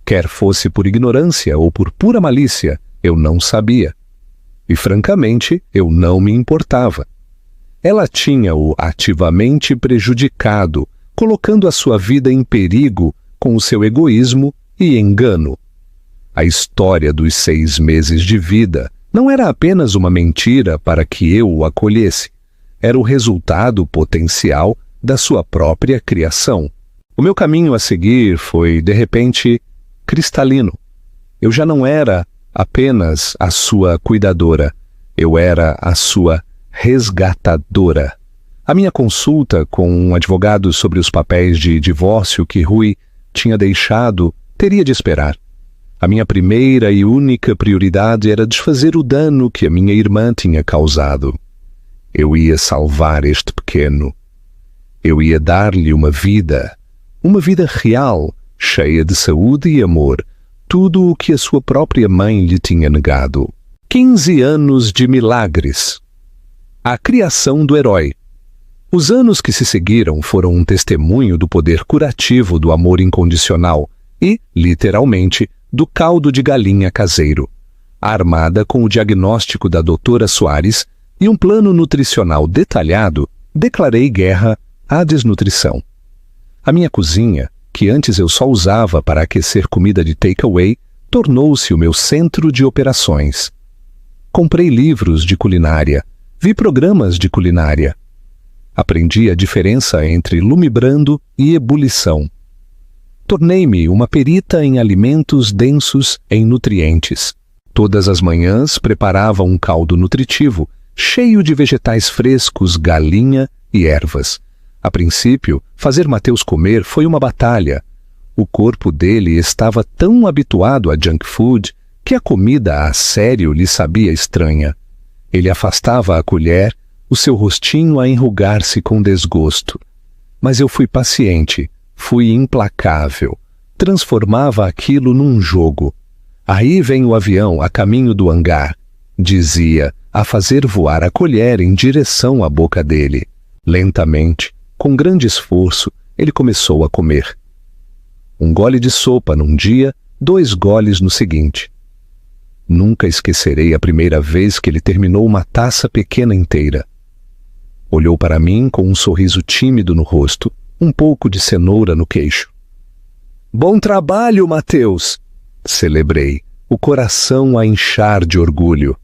Quer fosse por ignorância ou por pura malícia, eu não sabia. E, francamente, eu não me importava. Ela tinha-o ativamente prejudicado, colocando a sua vida em perigo com o seu egoísmo e engano. A história dos 6 meses de vida não era apenas uma mentira para que eu o acolhesse. Era o resultado potencial da sua própria criação. O meu caminho a seguir foi, de repente, cristalino. Eu já não era apenas a sua cuidadora, eu era a sua resgatadora. A minha consulta com um advogado sobre os papéis de divórcio que Rui tinha deixado teria de esperar. A minha primeira e única prioridade era desfazer o dano que a minha irmã tinha causado. Eu ia salvar este pequeno. Eu ia dar-lhe uma vida real, cheia de saúde e amor, tudo o que a sua própria mãe lhe tinha negado. 15 anos de milagres. A criação do herói. Os anos que se seguiram foram um testemunho do poder curativo do amor incondicional e, literalmente, do caldo de galinha caseiro. Armada com o diagnóstico da doutora Soares e um plano nutricional detalhado, declarei guerra à desnutrição. A minha cozinha, que antes eu só usava para aquecer comida de takeaway, tornou-se o meu centro de operações. Comprei livros de culinária, vi programas de culinária. Aprendi a diferença entre lume brando e ebulição. Tornei-me uma perita em alimentos densos em nutrientes. Todas as manhãs preparava um caldo nutritivo, cheio de vegetais frescos, galinha e ervas. A princípio, fazer Mateus comer foi uma batalha. O corpo dele estava tão habituado a junk food que a comida a sério lhe sabia estranha. Ele afastava a colher, o seu rostinho a enrugar-se com desgosto. Mas eu fui paciente, fui implacável. Transformava aquilo num jogo. Aí vem o avião a caminho do hangar, dizia, a fazer voar a colher em direção à boca dele. Lentamente, com grande esforço, ele começou a comer. 1 gole de sopa num dia, 2 goles no seguinte. Nunca esquecerei a primeira vez que ele terminou uma taça pequena inteira. Olhou para mim com um sorriso tímido no rosto, um pouco de cenoura no queixo. Bom trabalho, Mateus! Celebrei, o coração a inchar de orgulho.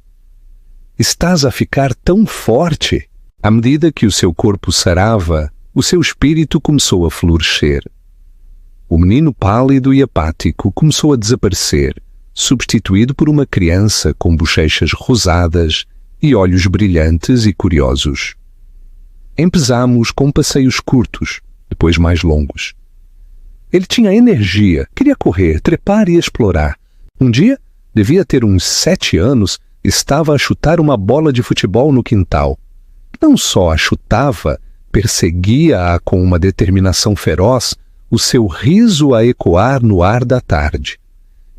Estás a ficar tão forte. À medida que o seu corpo sarava, o seu espírito começou a florescer. O menino pálido e apático começou a desaparecer, substituído por uma criança com bochechas rosadas e olhos brilhantes e curiosos. Empezamos com passeios curtos, depois mais longos. Ele tinha energia, queria correr, trepar e explorar. Um dia, devia ter uns 7 anos, estava a chutar uma bola de futebol no quintal. Não só a chutava, perseguia-a com uma determinação feroz, o seu riso a ecoar no ar da tarde.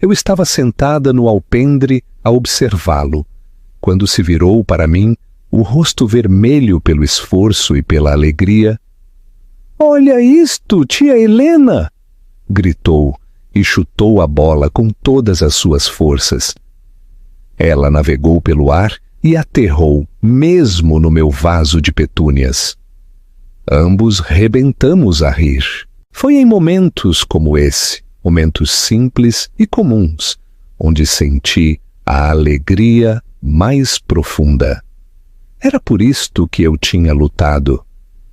Eu estava sentada no alpendre a observá-lo, quando se virou para mim, o rosto vermelho pelo esforço e pela alegria. "Olha isto, tia Helena!" gritou e chutou a bola com todas as suas forças. Ela navegou pelo ar e aterrou mesmo no meu vaso de petúnias. Ambos rebentamos a rir. Foi em momentos como esse, momentos simples e comuns, onde senti a alegria mais profunda. Era por isto que eu tinha lutado.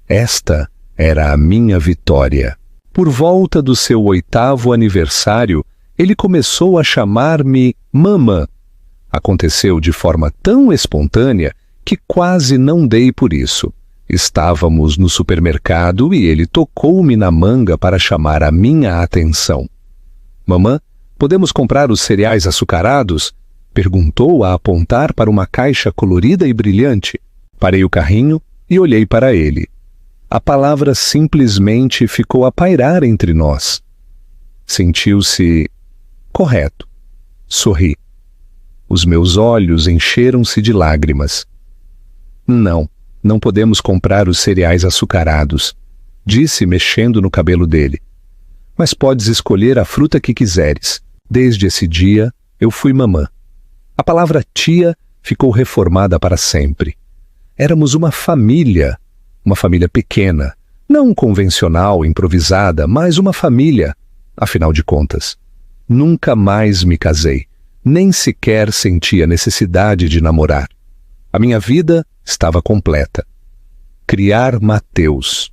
Esta era a minha vitória. Por volta do seu 8º aniversário, ele começou a chamar-me mamã. Aconteceu de forma tão espontânea que quase não dei por isso. Estávamos no supermercado e ele tocou-me na manga para chamar a minha atenção. "Mamã, podemos comprar os cereais açucarados?" perguntou a apontar para uma caixa colorida e brilhante. Parei o carrinho e olhei para ele. A palavra simplesmente ficou a pairar entre nós. Sentiu-se correto. Sorri. Os meus olhos encheram-se de lágrimas. Não podemos comprar os cereais açucarados, disse mexendo no cabelo dele. Mas podes escolher a fruta que quiseres. Desde esse dia, eu fui mamã. A palavra tia ficou reformada para sempre. Éramos uma família pequena, não convencional, improvisada, mas uma família, afinal de contas. Nunca mais me casei, nem sequer senti a necessidade de namorar. A minha vida estava completa. Criar Mateus.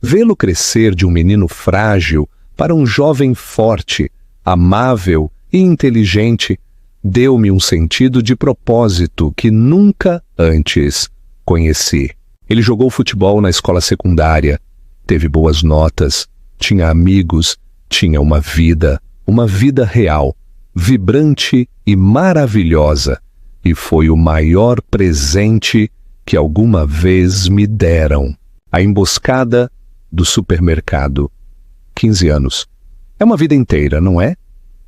Vê-lo crescer de um menino frágil para um jovem forte, amável e inteligente, deu-me um sentido de propósito que nunca antes conheci. Ele jogou futebol na escola secundária, teve boas notas, tinha amigos, tinha uma vida real, vibrante e maravilhosa, e foi o maior presente que alguma vez me deram. A emboscada do supermercado. 15 anos. É uma vida inteira, não é?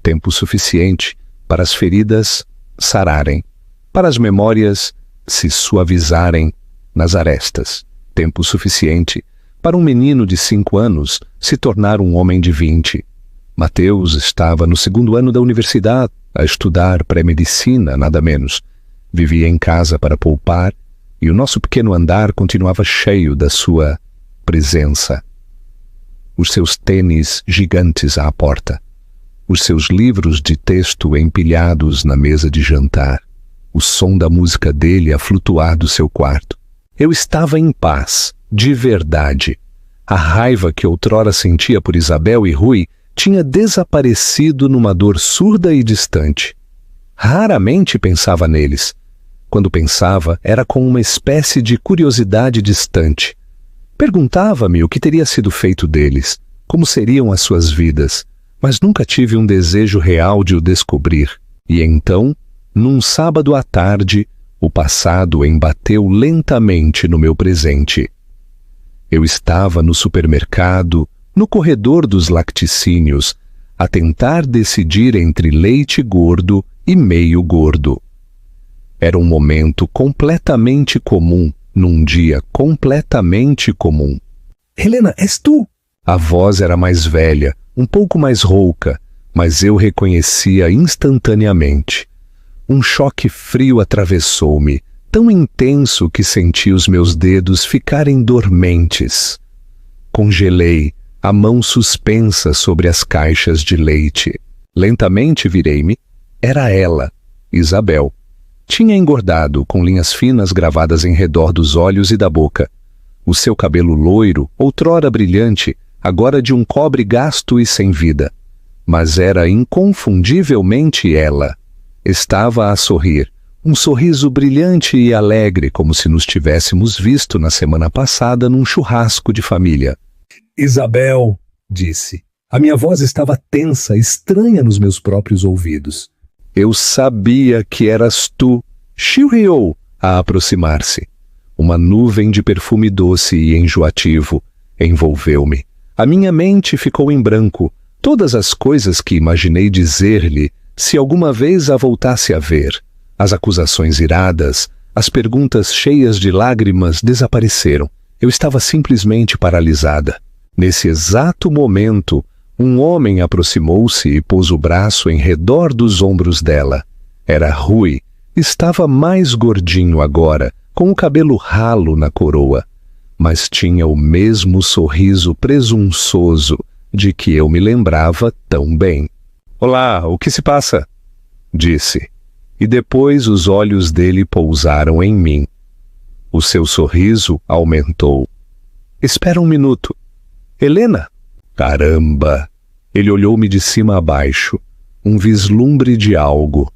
Tempo suficiente para as feridas sararem, para as memórias se suavizarem nas arestas. Tempo suficiente para um menino de 5 anos se tornar um homem de 20. Mateus estava no 2º ano da universidade, a estudar pré-medicina, nada menos. Vivia em casa para poupar e o nosso pequeno andar continuava cheio da sua presença. Os seus tênis gigantes à porta, os seus livros de texto empilhados na mesa de jantar, o som da música dele a flutuar do seu quarto. Eu estava em paz, de verdade. A raiva que outrora sentia por Isabel e Rui tinha desaparecido numa dor surda e distante. Raramente pensava neles. Quando pensava, era com uma espécie de curiosidade distante. Perguntava-me o que teria sido feito deles, como seriam as suas vidas, mas nunca tive um desejo real de o descobrir. E então, num sábado à tarde, o passado embateu lentamente no meu presente. Eu estava no supermercado, no corredor dos laticínios, a tentar decidir entre leite gordo e meio gordo. Era um momento completamente comum, num dia completamente comum. Helena, és tu? A voz era mais velha, um pouco mais rouca, mas eu reconhecia instantaneamente. Um choque frio atravessou-me, tão intenso que senti os meus dedos ficarem dormentes. Congelei, a mão suspensa sobre as caixas de leite. Lentamente virei-me. Era ela, Isabel. Tinha engordado, com linhas finas gravadas em redor dos olhos e da boca. O seu cabelo loiro, outrora brilhante, agora de um cobre gasto e sem vida. Mas era inconfundivelmente ela. Estava a sorrir, um sorriso brilhante e alegre, como se nos tivéssemos visto na semana passada num churrasco de família. Isabel, disse. A minha voz estava tensa, estranha nos meus próprios ouvidos. Eu sabia que eras tu, chilreou a aproximar-se. Uma nuvem de perfume doce e enjoativo envolveu-me. A minha mente ficou em branco. Todas as coisas que imaginei dizer-lhe, se alguma vez a voltasse a ver, as acusações iradas, as perguntas cheias de lágrimas desapareceram. Eu estava simplesmente paralisada. Nesse exato momento, um homem aproximou-se e pôs o braço em redor dos ombros dela. Era Rui. Estava mais gordinho agora, com o cabelo ralo na coroa, mas tinha o mesmo sorriso presunçoso de que eu me lembrava tão bem. "Olá, o que se passa?" disse, e depois os olhos dele pousaram em mim. O seu sorriso aumentou. "Espera um minuto. Helena?" Caramba! Ele olhou-me de cima a baixo, um vislumbre de algo.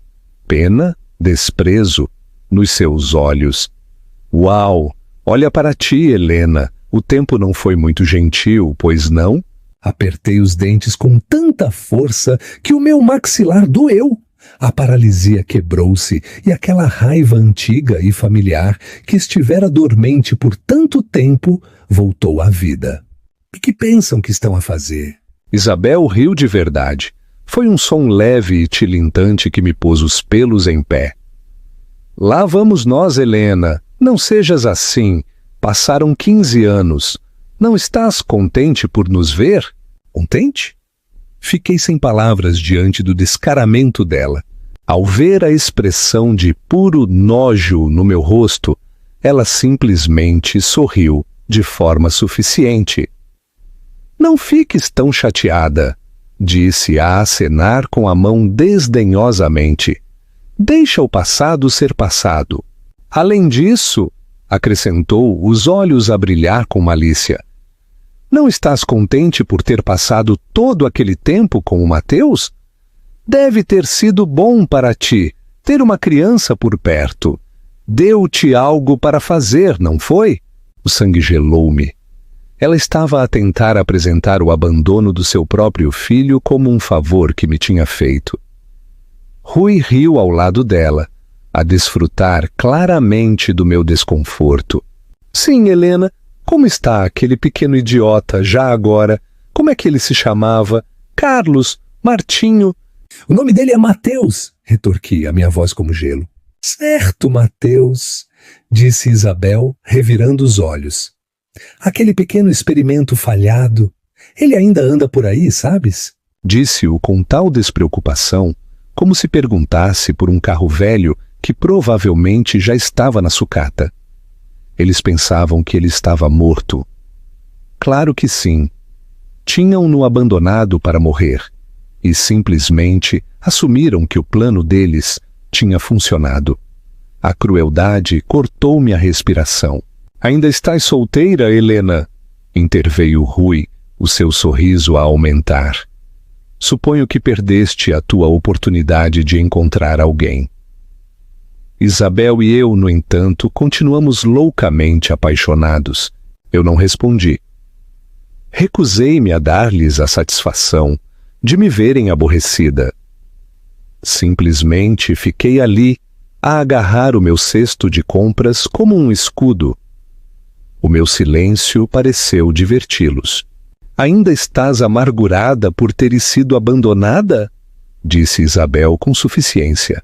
Pena, desprezo, nos seus olhos. "Uau! Olha para ti, Helena. O tempo não foi muito gentil, pois não?" Apertei os dentes com tanta força que o meu maxilar doeu. A paralisia quebrou-se e aquela raiva antiga e familiar que estivera dormente por tanto tempo voltou à vida. "E que pensam que estão a fazer?" Isabel riu de verdade. Foi um som leve e tilintante que me pôs os pelos em pé. "Lá vamos nós, Helena. Não sejas assim. Passaram 15 anos. Não estás contente por nos ver?" "Contente?" Fiquei sem palavras diante do descaramento dela. Ao ver a expressão de puro nojo no meu rosto, ela simplesmente sorriu de forma suficiente. "Não fiques tão chateada", disse a acenar com a mão desdenhosamente. "Deixa o passado ser passado. Além disso", acrescentou, os olhos a brilhar com malícia, "não estás contente por ter passado todo aquele tempo com o Mateus? Deve ter sido bom para ti ter uma criança por perto. Deu-te algo para fazer, não foi?" O sangue gelou-me. Ela estava a tentar apresentar o abandono do seu próprio filho como um favor que me tinha feito. Rui riu ao lado dela, a desfrutar claramente do meu desconforto. "Sim, Helena, como está aquele pequeno idiota já agora? Como é que ele se chamava? Carlos? Martinho?" "O nome dele é Mateus", retorqui, a minha voz como gelo. "Certo, Mateus", disse Isabel, revirando os olhos. "Aquele pequeno experimento falhado. Ele ainda anda por aí, sabes?" Disse-o com tal despreocupação, como se perguntasse por um carro velho que provavelmente já estava na sucata. Eles pensavam que ele estava morto. Claro que sim. Tinham-no abandonado para morrer e simplesmente assumiram que o plano deles tinha funcionado. A crueldade cortou-me a respiração. "Ainda estás solteira, Helena?" interveio Rui, o seu sorriso a aumentar. "Suponho que perdeste a tua oportunidade de encontrar alguém." Isabel e eu, no entanto, continuamos loucamente apaixonados. Eu não respondi. Recusei-me a dar-lhes a satisfação de me verem aborrecida. Simplesmente fiquei ali, a agarrar o meu cesto de compras como um escudo. O meu silêncio pareceu diverti-los. "Ainda estás amargurada por teres sido abandonada?" disse Isabel com suficiência.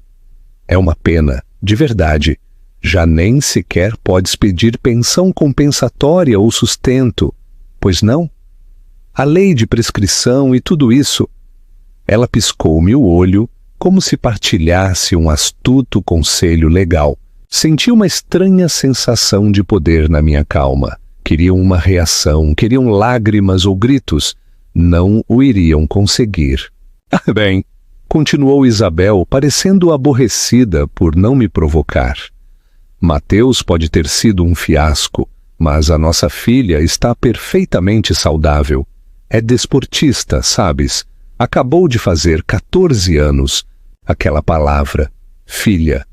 "É uma pena, de verdade. Já nem sequer podes pedir pensão compensatória ou sustento, pois não? A lei de prescrição e tudo isso." Ela piscou-me o olho, como se partilhasse um astuto conselho legal. Senti uma estranha sensação de poder na minha calma. Queriam uma reação, queriam lágrimas ou gritos. Não o iriam conseguir. Bem, continuou Isabel, parecendo aborrecida por não me provocar. "Mateus pode ter sido um fiasco, mas a nossa filha está perfeitamente saudável. É desportista, sabes? Acabou de fazer 14 anos. Aquela palavra, filha,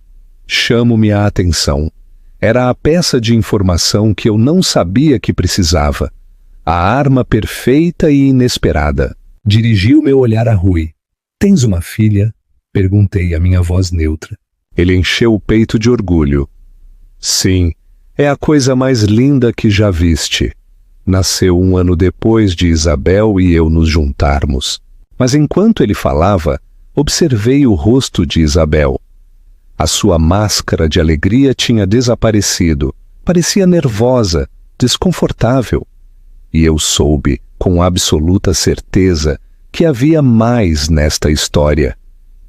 chamo-me a atenção. Era a peça de informação que eu não sabia que precisava. A arma perfeita e inesperada." Dirigi o meu olhar a Rui. "Tens uma filha?" Perguntei a minha voz neutra. Ele encheu o peito de orgulho. Sim, é a coisa mais linda que já viste. Nasceu 1 ano depois de Isabel e eu nos juntarmos. Mas enquanto ele falava, observei o rosto de Isabel. A sua máscara de alegria tinha desaparecido. Parecia nervosa, desconfortável. E eu soube, com absoluta certeza, que havia mais nesta história.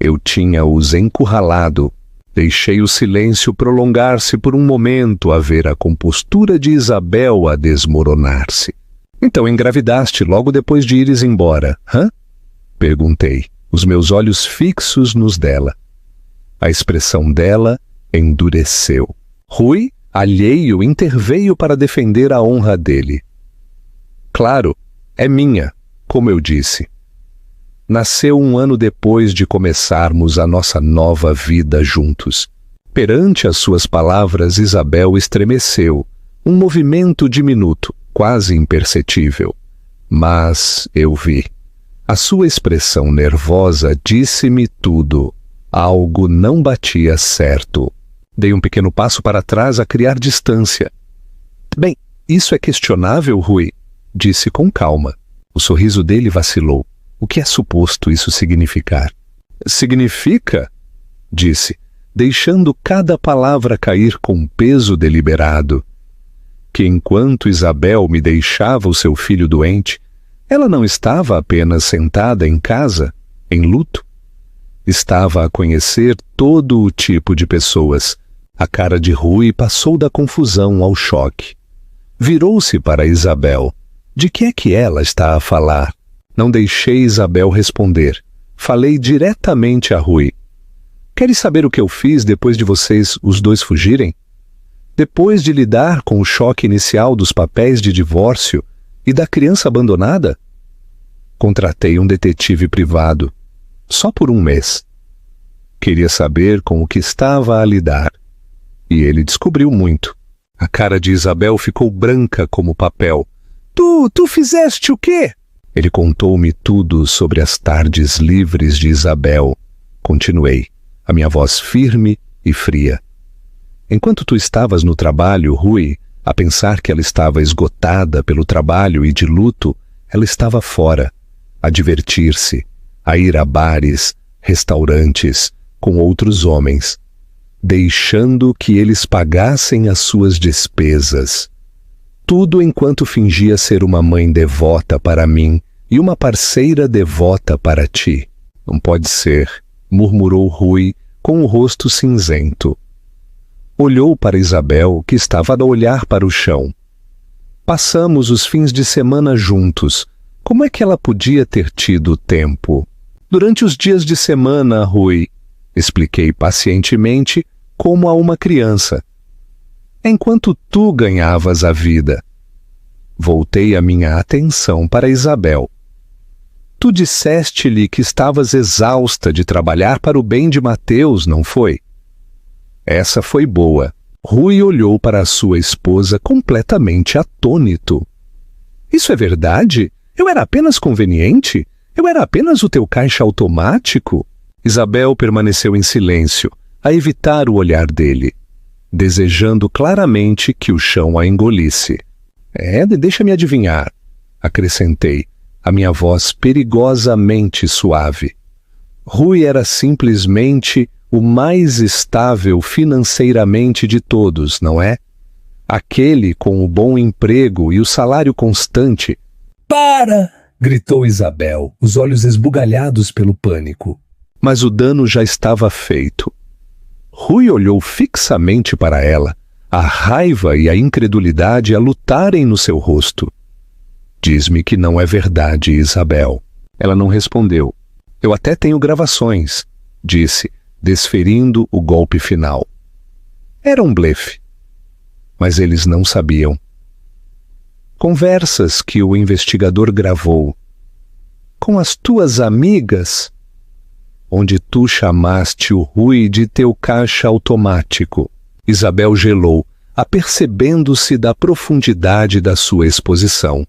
Eu tinha-os encurralado. Deixei o silêncio prolongar-se por um momento a ver a compostura de Isabel a desmoronar-se. Então engravidaste logo depois de ires embora, hã? Perguntei, os meus olhos fixos nos dela. A expressão dela endureceu. Rui, alheio, interveio para defender a honra dele. Claro, é minha, como eu disse. Nasceu 1 ano depois de começarmos a nossa nova vida juntos. Perante as suas palavras, Isabel estremeceu, um movimento diminuto, quase imperceptível. Mas eu vi. A sua expressão nervosa disse-me tudo. Algo não batia certo. Dei um pequeno passo para trás a criar distância. Bem, isso é questionável, Rui, disse com calma. O sorriso dele vacilou. O que é suposto isso significar? Significa, disse, deixando cada palavra cair com peso deliberado, que enquanto Isabel me deixava o seu filho doente, ela não estava apenas sentada em casa, em luto. Estava a conhecer todo o tipo de pessoas. A cara de Rui passou da confusão ao choque. Virou-se para Isabel. De que é que ela está a falar? Não deixei Isabel responder. Falei diretamente a Rui. Queres saber o que eu fiz depois de vocês, os dois, fugirem? Depois de lidar com o choque inicial dos papéis de divórcio e da criança abandonada? Contratei um detetive privado. Só por 1 mês. Queria saber com o que estava a lidar. E ele descobriu muito. A cara de Isabel ficou branca como papel. Tu fizeste o quê? Ele contou-me tudo sobre as tardes livres de Isabel. Continuei, a minha voz firme e fria. Enquanto tu estavas no trabalho, Rui, a pensar que ela estava esgotada pelo trabalho e de luto, ela estava fora, a divertir-se, a ir a bares, restaurantes, com outros homens, deixando que eles pagassem as suas despesas. Tudo enquanto fingia ser uma mãe devota para mim e uma parceira devota para ti. Não pode ser, murmurou Rui com o rosto cinzento. Olhou para Isabel, que estava a olhar para o chão. Passamos os fins de semana juntos. Como é que ela podia ter tido tempo? Durante os dias de semana, Rui, expliquei pacientemente, como a uma criança. Enquanto tu ganhavas a vida. Voltei a minha atenção para Isabel. Tu disseste-lhe que estavas exausta de trabalhar para o bem de Mateus, não foi? Essa foi boa. Rui olhou para a sua esposa completamente atônito. Isso é verdade? Eu era apenas conveniente? Eu era apenas o teu caixa automático? Isabel permaneceu em silêncio, a evitar o olhar dele, desejando claramente que o chão a engolisse. Deixa-me adivinhar, acrescentei, a minha voz perigosamente suave. Rui era simplesmente o mais estável financeiramente de todos, não é? Aquele com o bom emprego e o salário constante. Para! Gritou Isabel, os olhos esbugalhados pelo pânico. Mas o dano já estava feito. Rui olhou fixamente para ela, a raiva e a incredulidade a lutarem no seu rosto. Diz-me que não é verdade, Isabel. Ela não respondeu. Eu até tenho gravações, disse, desferindo o golpe final. Era um blefe. Mas eles não sabiam. Conversas que o investigador gravou. Com as tuas amigas, onde tu chamaste o Rui de teu caixa automático. Isabel gelou, apercebendo-se da profundidade da sua exposição.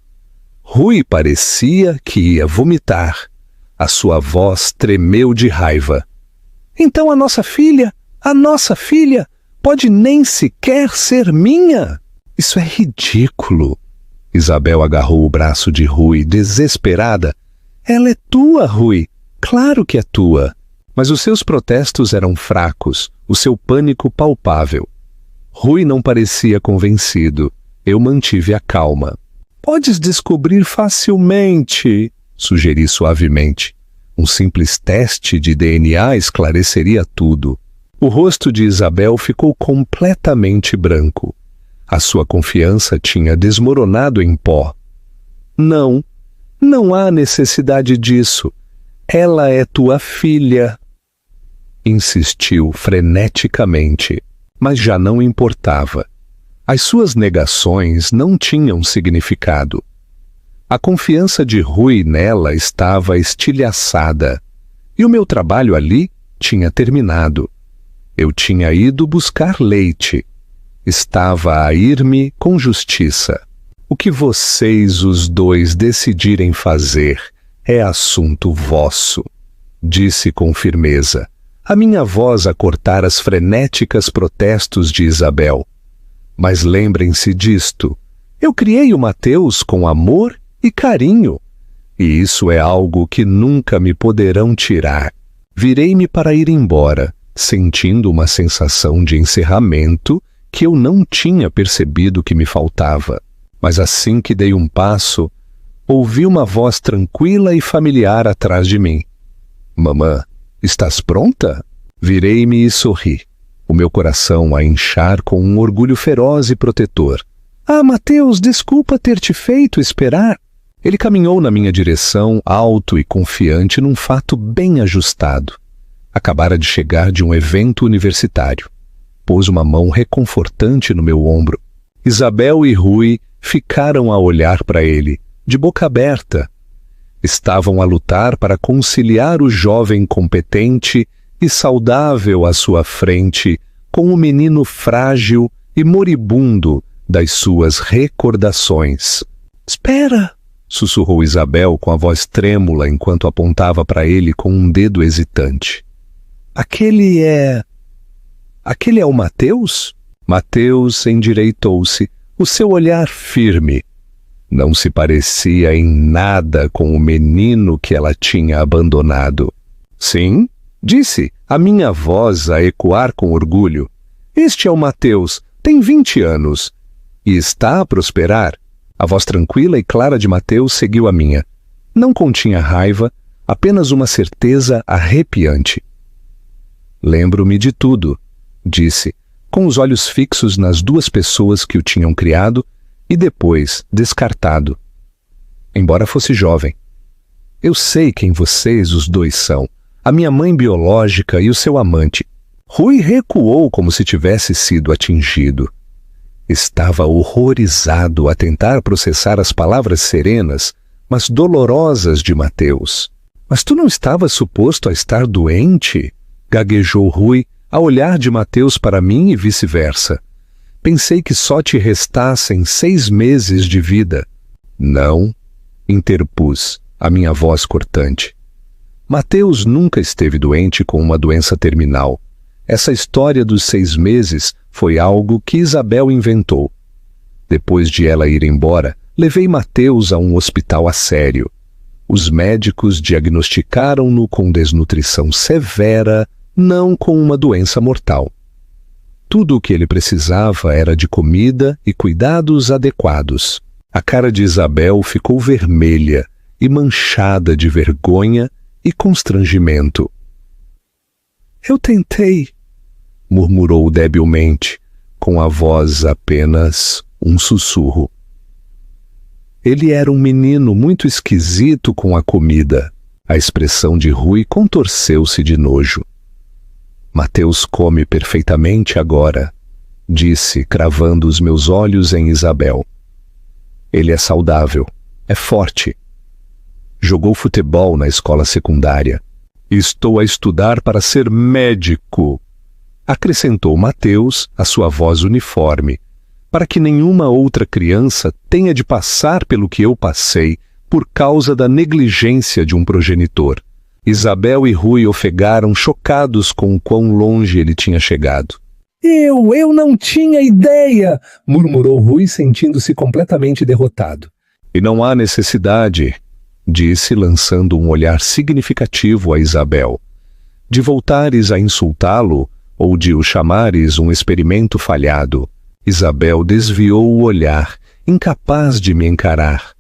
Rui parecia que ia vomitar. A sua voz tremeu de raiva. Então a nossa filha, pode nem sequer ser minha? Isso é ridículo. Isabel agarrou o braço de Rui, desesperada. Ela é tua, Rui. Claro que é tua. Mas os seus protestos eram fracos, o seu pânico palpável. Rui não parecia convencido. Eu mantive a calma. Podes descobrir facilmente, sugeri suavemente. Um simples teste de DNA esclareceria tudo. O rosto de Isabel ficou completamente branco. A sua confiança tinha desmoronado em pó. Não há necessidade disso. Ela é tua filha. Insistiu freneticamente, mas já não importava. As suas negações não tinham significado. A confiança de Rui nela estava estilhaçada, e o meu trabalho ali tinha terminado. Eu tinha ido buscar leite. Estava a ir-me com justiça. O que vocês os dois decidirem fazer é assunto vosso, disse com firmeza, a minha voz a cortar as frenéticas protestos de Isabel. Mas lembrem-se disto, eu criei o Mateus com amor e carinho, e isso é algo que nunca me poderão tirar. Virei-me para ir embora, sentindo uma sensação de encerramento que eu não tinha percebido que me faltava. Mas assim que dei um passo, ouvi uma voz tranquila e familiar atrás de mim. Mamã, estás pronta? Virei-me e sorri, o meu coração a inchar com um orgulho feroz e protetor. Ah, Mateus, desculpa ter te feito esperar. Ele caminhou na minha direção, alto e confiante num fato bem ajustado. Acabara de chegar de um evento universitário. Pôs uma mão reconfortante no meu ombro. Isabel e Rui ficaram a olhar para ele, de boca aberta. Estavam a lutar para conciliar o jovem competente e saudável à sua frente com o menino frágil e moribundo das suas recordações. Espera! Sussurrou Isabel com a voz trêmula enquanto apontava para ele com um dedo hesitante. Aquele é o Mateus? Mateus endireitou-se, o seu olhar firme. Não se parecia em nada com o menino que ela tinha abandonado. Sim, disse, a minha voz a ecoar com orgulho. Este é o Mateus, tem 20 anos. E está a prosperar. A voz tranquila e clara de Mateus seguiu a minha. Não continha raiva, apenas uma certeza arrepiante. Lembro-me de tudo, disse, com os olhos fixos nas duas pessoas que o tinham criado e depois descartado. Embora fosse jovem. Eu sei quem vocês os dois são, a minha mãe biológica e o seu amante. Rui recuou como se tivesse sido atingido. Estava horrorizado a tentar processar as palavras serenas, mas dolorosas de Mateus. Mas tu não estavas suposto a estar doente? Gaguejou Rui, a olhar de Mateus para mim e vice-versa. Pensei que só te restassem 6 meses de vida. Não, interpus, a minha voz cortante. Mateus nunca esteve doente com uma doença terminal. Essa história dos 6 meses foi algo que Isabel inventou. Depois de ela ir embora, levei Mateus a um hospital a sério. Os médicos diagnosticaram-no com desnutrição severa, não com uma doença mortal. Tudo o que ele precisava era de comida e cuidados adequados. A cara de Isabel ficou vermelha e manchada de vergonha e constrangimento. Eu tentei, murmurou debilmente, com a voz apenas um sussurro. Ele era um menino muito esquisito com a comida. A expressão de Rui contorceu-se de nojo. Mateus come perfeitamente agora, disse, cravando os meus olhos em Isabel. Ele é saudável, é forte. Jogou futebol na escola secundária. Estou a estudar para ser médico, acrescentou Mateus, a sua voz uniforme, para que nenhuma outra criança tenha de passar pelo que eu passei por causa da negligência de um progenitor. Isabel e Rui ofegaram, chocados com o quão longe ele tinha chegado. Eu não tinha ideia, murmurou Rui, sentindo-se completamente derrotado. E não há necessidade, disse, lançando um olhar significativo a Isabel, de voltares a insultá-lo ou de o chamares um experimento falhado. Isabel desviou o olhar, incapaz de me encarar.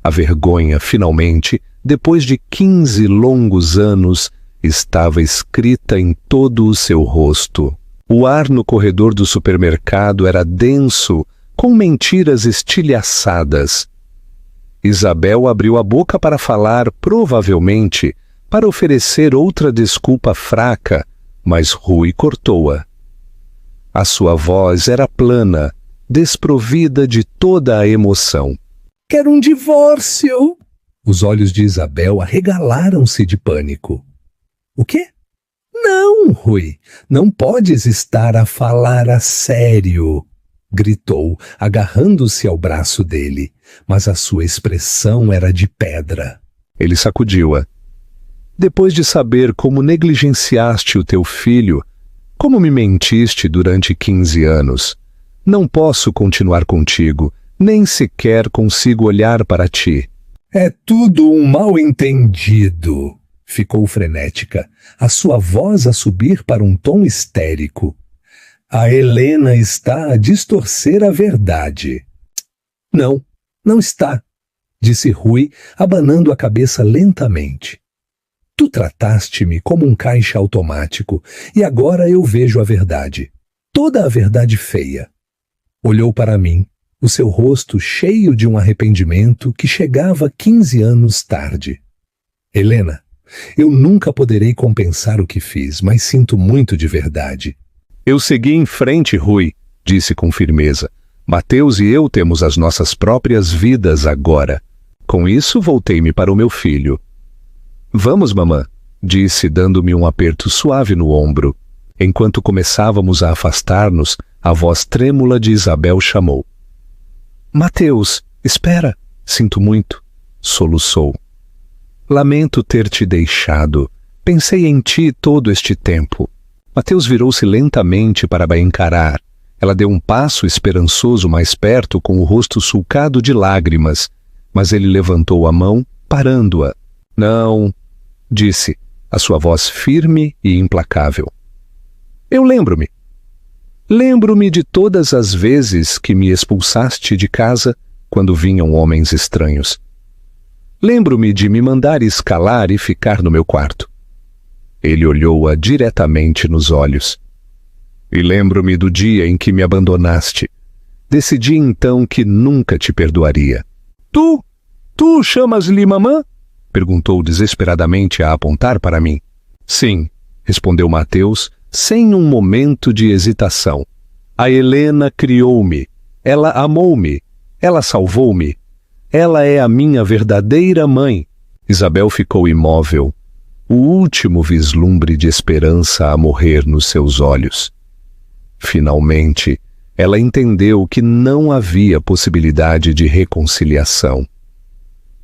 A vergonha, finalmente, depois de 15 longos anos, estava escrita em todo o seu rosto. O ar no corredor do supermercado era denso, com mentiras estilhaçadas. Isabel abriu a boca para falar, provavelmente, para oferecer outra desculpa fraca, mas Rui cortou-a. A sua voz era plana, desprovida de toda a emoção. Quero um divórcio! Os olhos de Isabel arregalaram-se de pânico. O quê? Não, Rui, não podes estar a falar a sério, gritou, agarrando-se ao braço dele, mas a sua expressão era de pedra. Ele sacudiu-a. Depois de saber como negligenciaste o teu filho, como me mentiste durante 15 anos, não posso continuar contigo, nem sequer consigo olhar para ti. É tudo um mal-entendido, ficou frenética, a sua voz a subir para um tom histérico. A Helena está a distorcer a verdade. Não está, disse Rui, abanando a cabeça lentamente. Tu trataste-me como um caixa automático e agora eu vejo a verdade. Toda a verdade feia. Olhou para mim, o seu rosto cheio de um arrependimento que chegava 15 anos tarde. Helena, eu nunca poderei compensar o que fiz, mas sinto muito de verdade. Eu segui em frente, Rui, disse com firmeza. Mateus e eu temos as nossas próprias vidas agora. Com isso, voltei-me para o meu filho. Vamos, mamã, disse, dando-me um aperto suave no ombro. Enquanto começávamos a afastar-nos, a voz trêmula de Isabel chamou. Mateus, espera, sinto muito, soluçou. Lamento ter te deixado. Pensei em ti todo este tempo. Mateus virou-se lentamente para a encarar. Ela deu um passo esperançoso mais perto, com o rosto sulcado de lágrimas, mas ele levantou a mão, parando-a. Não, disse, a sua voz firme e implacável. Eu lembro-me. Lembro-me de todas as vezes que me expulsaste de casa quando vinham homens estranhos. Lembro-me de me mandares calar e ficar no meu quarto. Ele olhou-a diretamente nos olhos. E lembro-me do dia em que me abandonaste. Decidi então que nunca te perdoaria. Tu chamas-lhe mamã? Perguntou desesperadamente a apontar para mim. Sim, respondeu Mateus, sem um momento de hesitação. A Helena criou-me. Ela amou-me. Ela salvou-me. Ela é a minha verdadeira mãe. Isabel ficou imóvel. O último vislumbre de esperança a morrer nos seus olhos. Finalmente, ela entendeu que não havia possibilidade de reconciliação.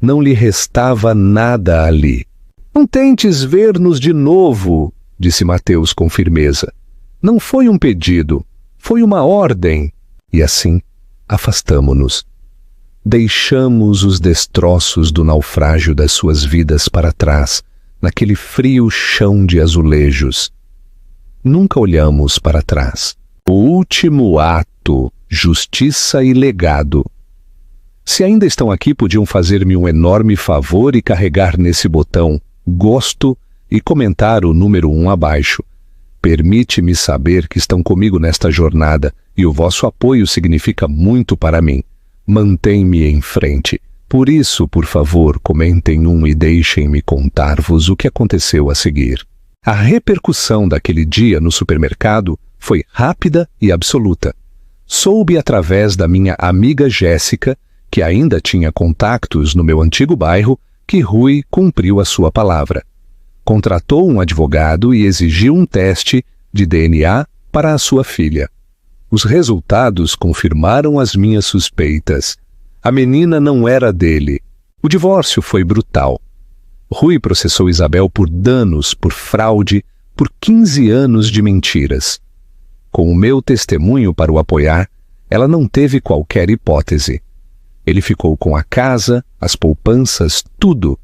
Não lhe restava nada ali. Não tentes ver-nos de novo, disse Mateus com firmeza. Não foi um pedido, foi uma ordem. E assim, afastamo-nos. Deixamos os destroços do naufrágio das suas vidas para trás, naquele frio chão de azulejos. Nunca olhamos para trás. O último ato, justiça e legado. Se ainda estão aqui, podiam fazer-me um enorme favor e carregar nesse botão gosto e comentar o número 1 abaixo. Permite-me saber que estão comigo nesta jornada e o vosso apoio significa muito para mim. Mantém-me em frente. Por isso, por favor, comentem e deixem-me contar-vos o que aconteceu a seguir. A repercussão daquele dia no supermercado foi rápida e absoluta. Soube através da minha amiga Jéssica, que ainda tinha contactos no meu antigo bairro, que Rui cumpriu a sua palavra. Contratou um advogado e exigiu um teste de DNA para a sua filha. Os resultados confirmaram as minhas suspeitas. A menina não era dele. O divórcio foi brutal. Rui processou Isabel por danos, por fraude, por 15 anos de mentiras. Com o meu testemunho para o apoiar, ela não teve qualquer hipótese. Ele ficou com a casa, as poupanças, tudo.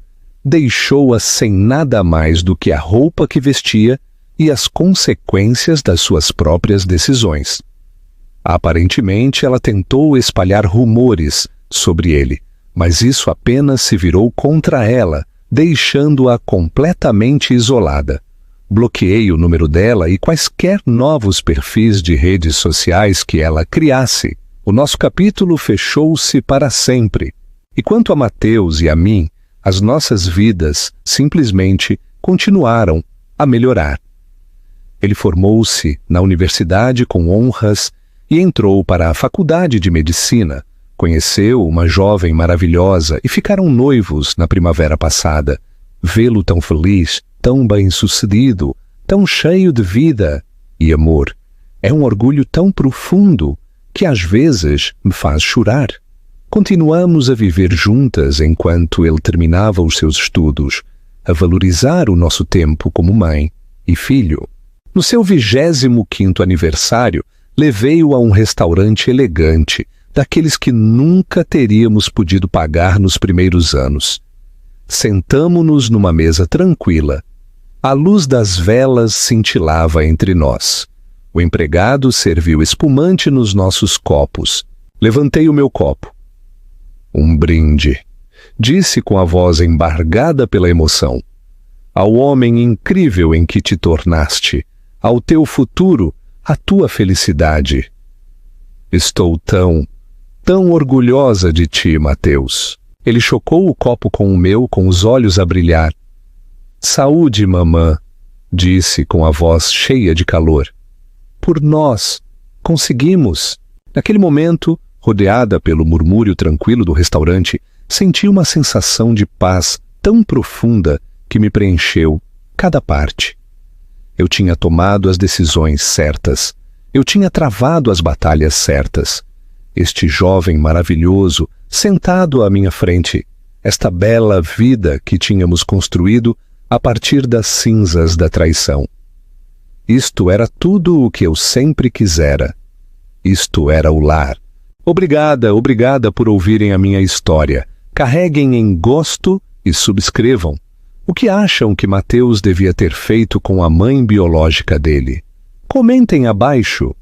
Deixou-a sem nada mais do que a roupa que vestia e as consequências das suas próprias decisões. Aparentemente, ela tentou espalhar rumores sobre ele, mas isso apenas se virou contra ela, deixando-a completamente isolada. Bloqueei o número dela e quaisquer novos perfis de redes sociais que ela criasse. O nosso capítulo fechou-se para sempre. E quanto a Mateus e a mim, as nossas vidas simplesmente continuaram a melhorar. Ele formou-se na universidade com honras e entrou para a faculdade de medicina. Conheceu uma jovem maravilhosa e ficaram noivos na primavera passada. Vê-lo tão feliz, tão bem-sucedido, tão cheio de vida e amor, é um orgulho tão profundo que às vezes me faz chorar. Continuamos a viver juntas enquanto ele terminava os seus estudos, a valorizar o nosso tempo como mãe e filho. No seu 25º aniversário, levei-o a um restaurante elegante, daqueles que nunca teríamos podido pagar nos primeiros anos. Sentamo-nos numa mesa tranquila. A luz das velas cintilava entre nós. O empregado serviu espumante nos nossos copos. Levantei o meu copo. Um brinde, disse com a voz embargada pela emoção. Ao homem incrível em que te tornaste, ao teu futuro, à tua felicidade. Estou tão orgulhosa de ti, Mateus. Ele chocou o copo com o meu, com os olhos a brilhar. Saúde, mamã, disse com a voz cheia de calor. Por nós, conseguimos. Naquele momento, rodeada pelo murmúrio tranquilo do restaurante, senti uma sensação de paz tão profunda que me preencheu cada parte. Eu tinha tomado as decisões certas. Eu tinha travado as batalhas certas. Este jovem maravilhoso, sentado à minha frente, esta bela vida que tínhamos construído a partir das cinzas da traição. Isto era tudo o que eu sempre quisera. Isto era o lar. Obrigada por ouvirem a minha história. Carreguem em gosto e subscrevam. O que acham que Mateus devia ter feito com a mãe biológica dele? Comentem abaixo.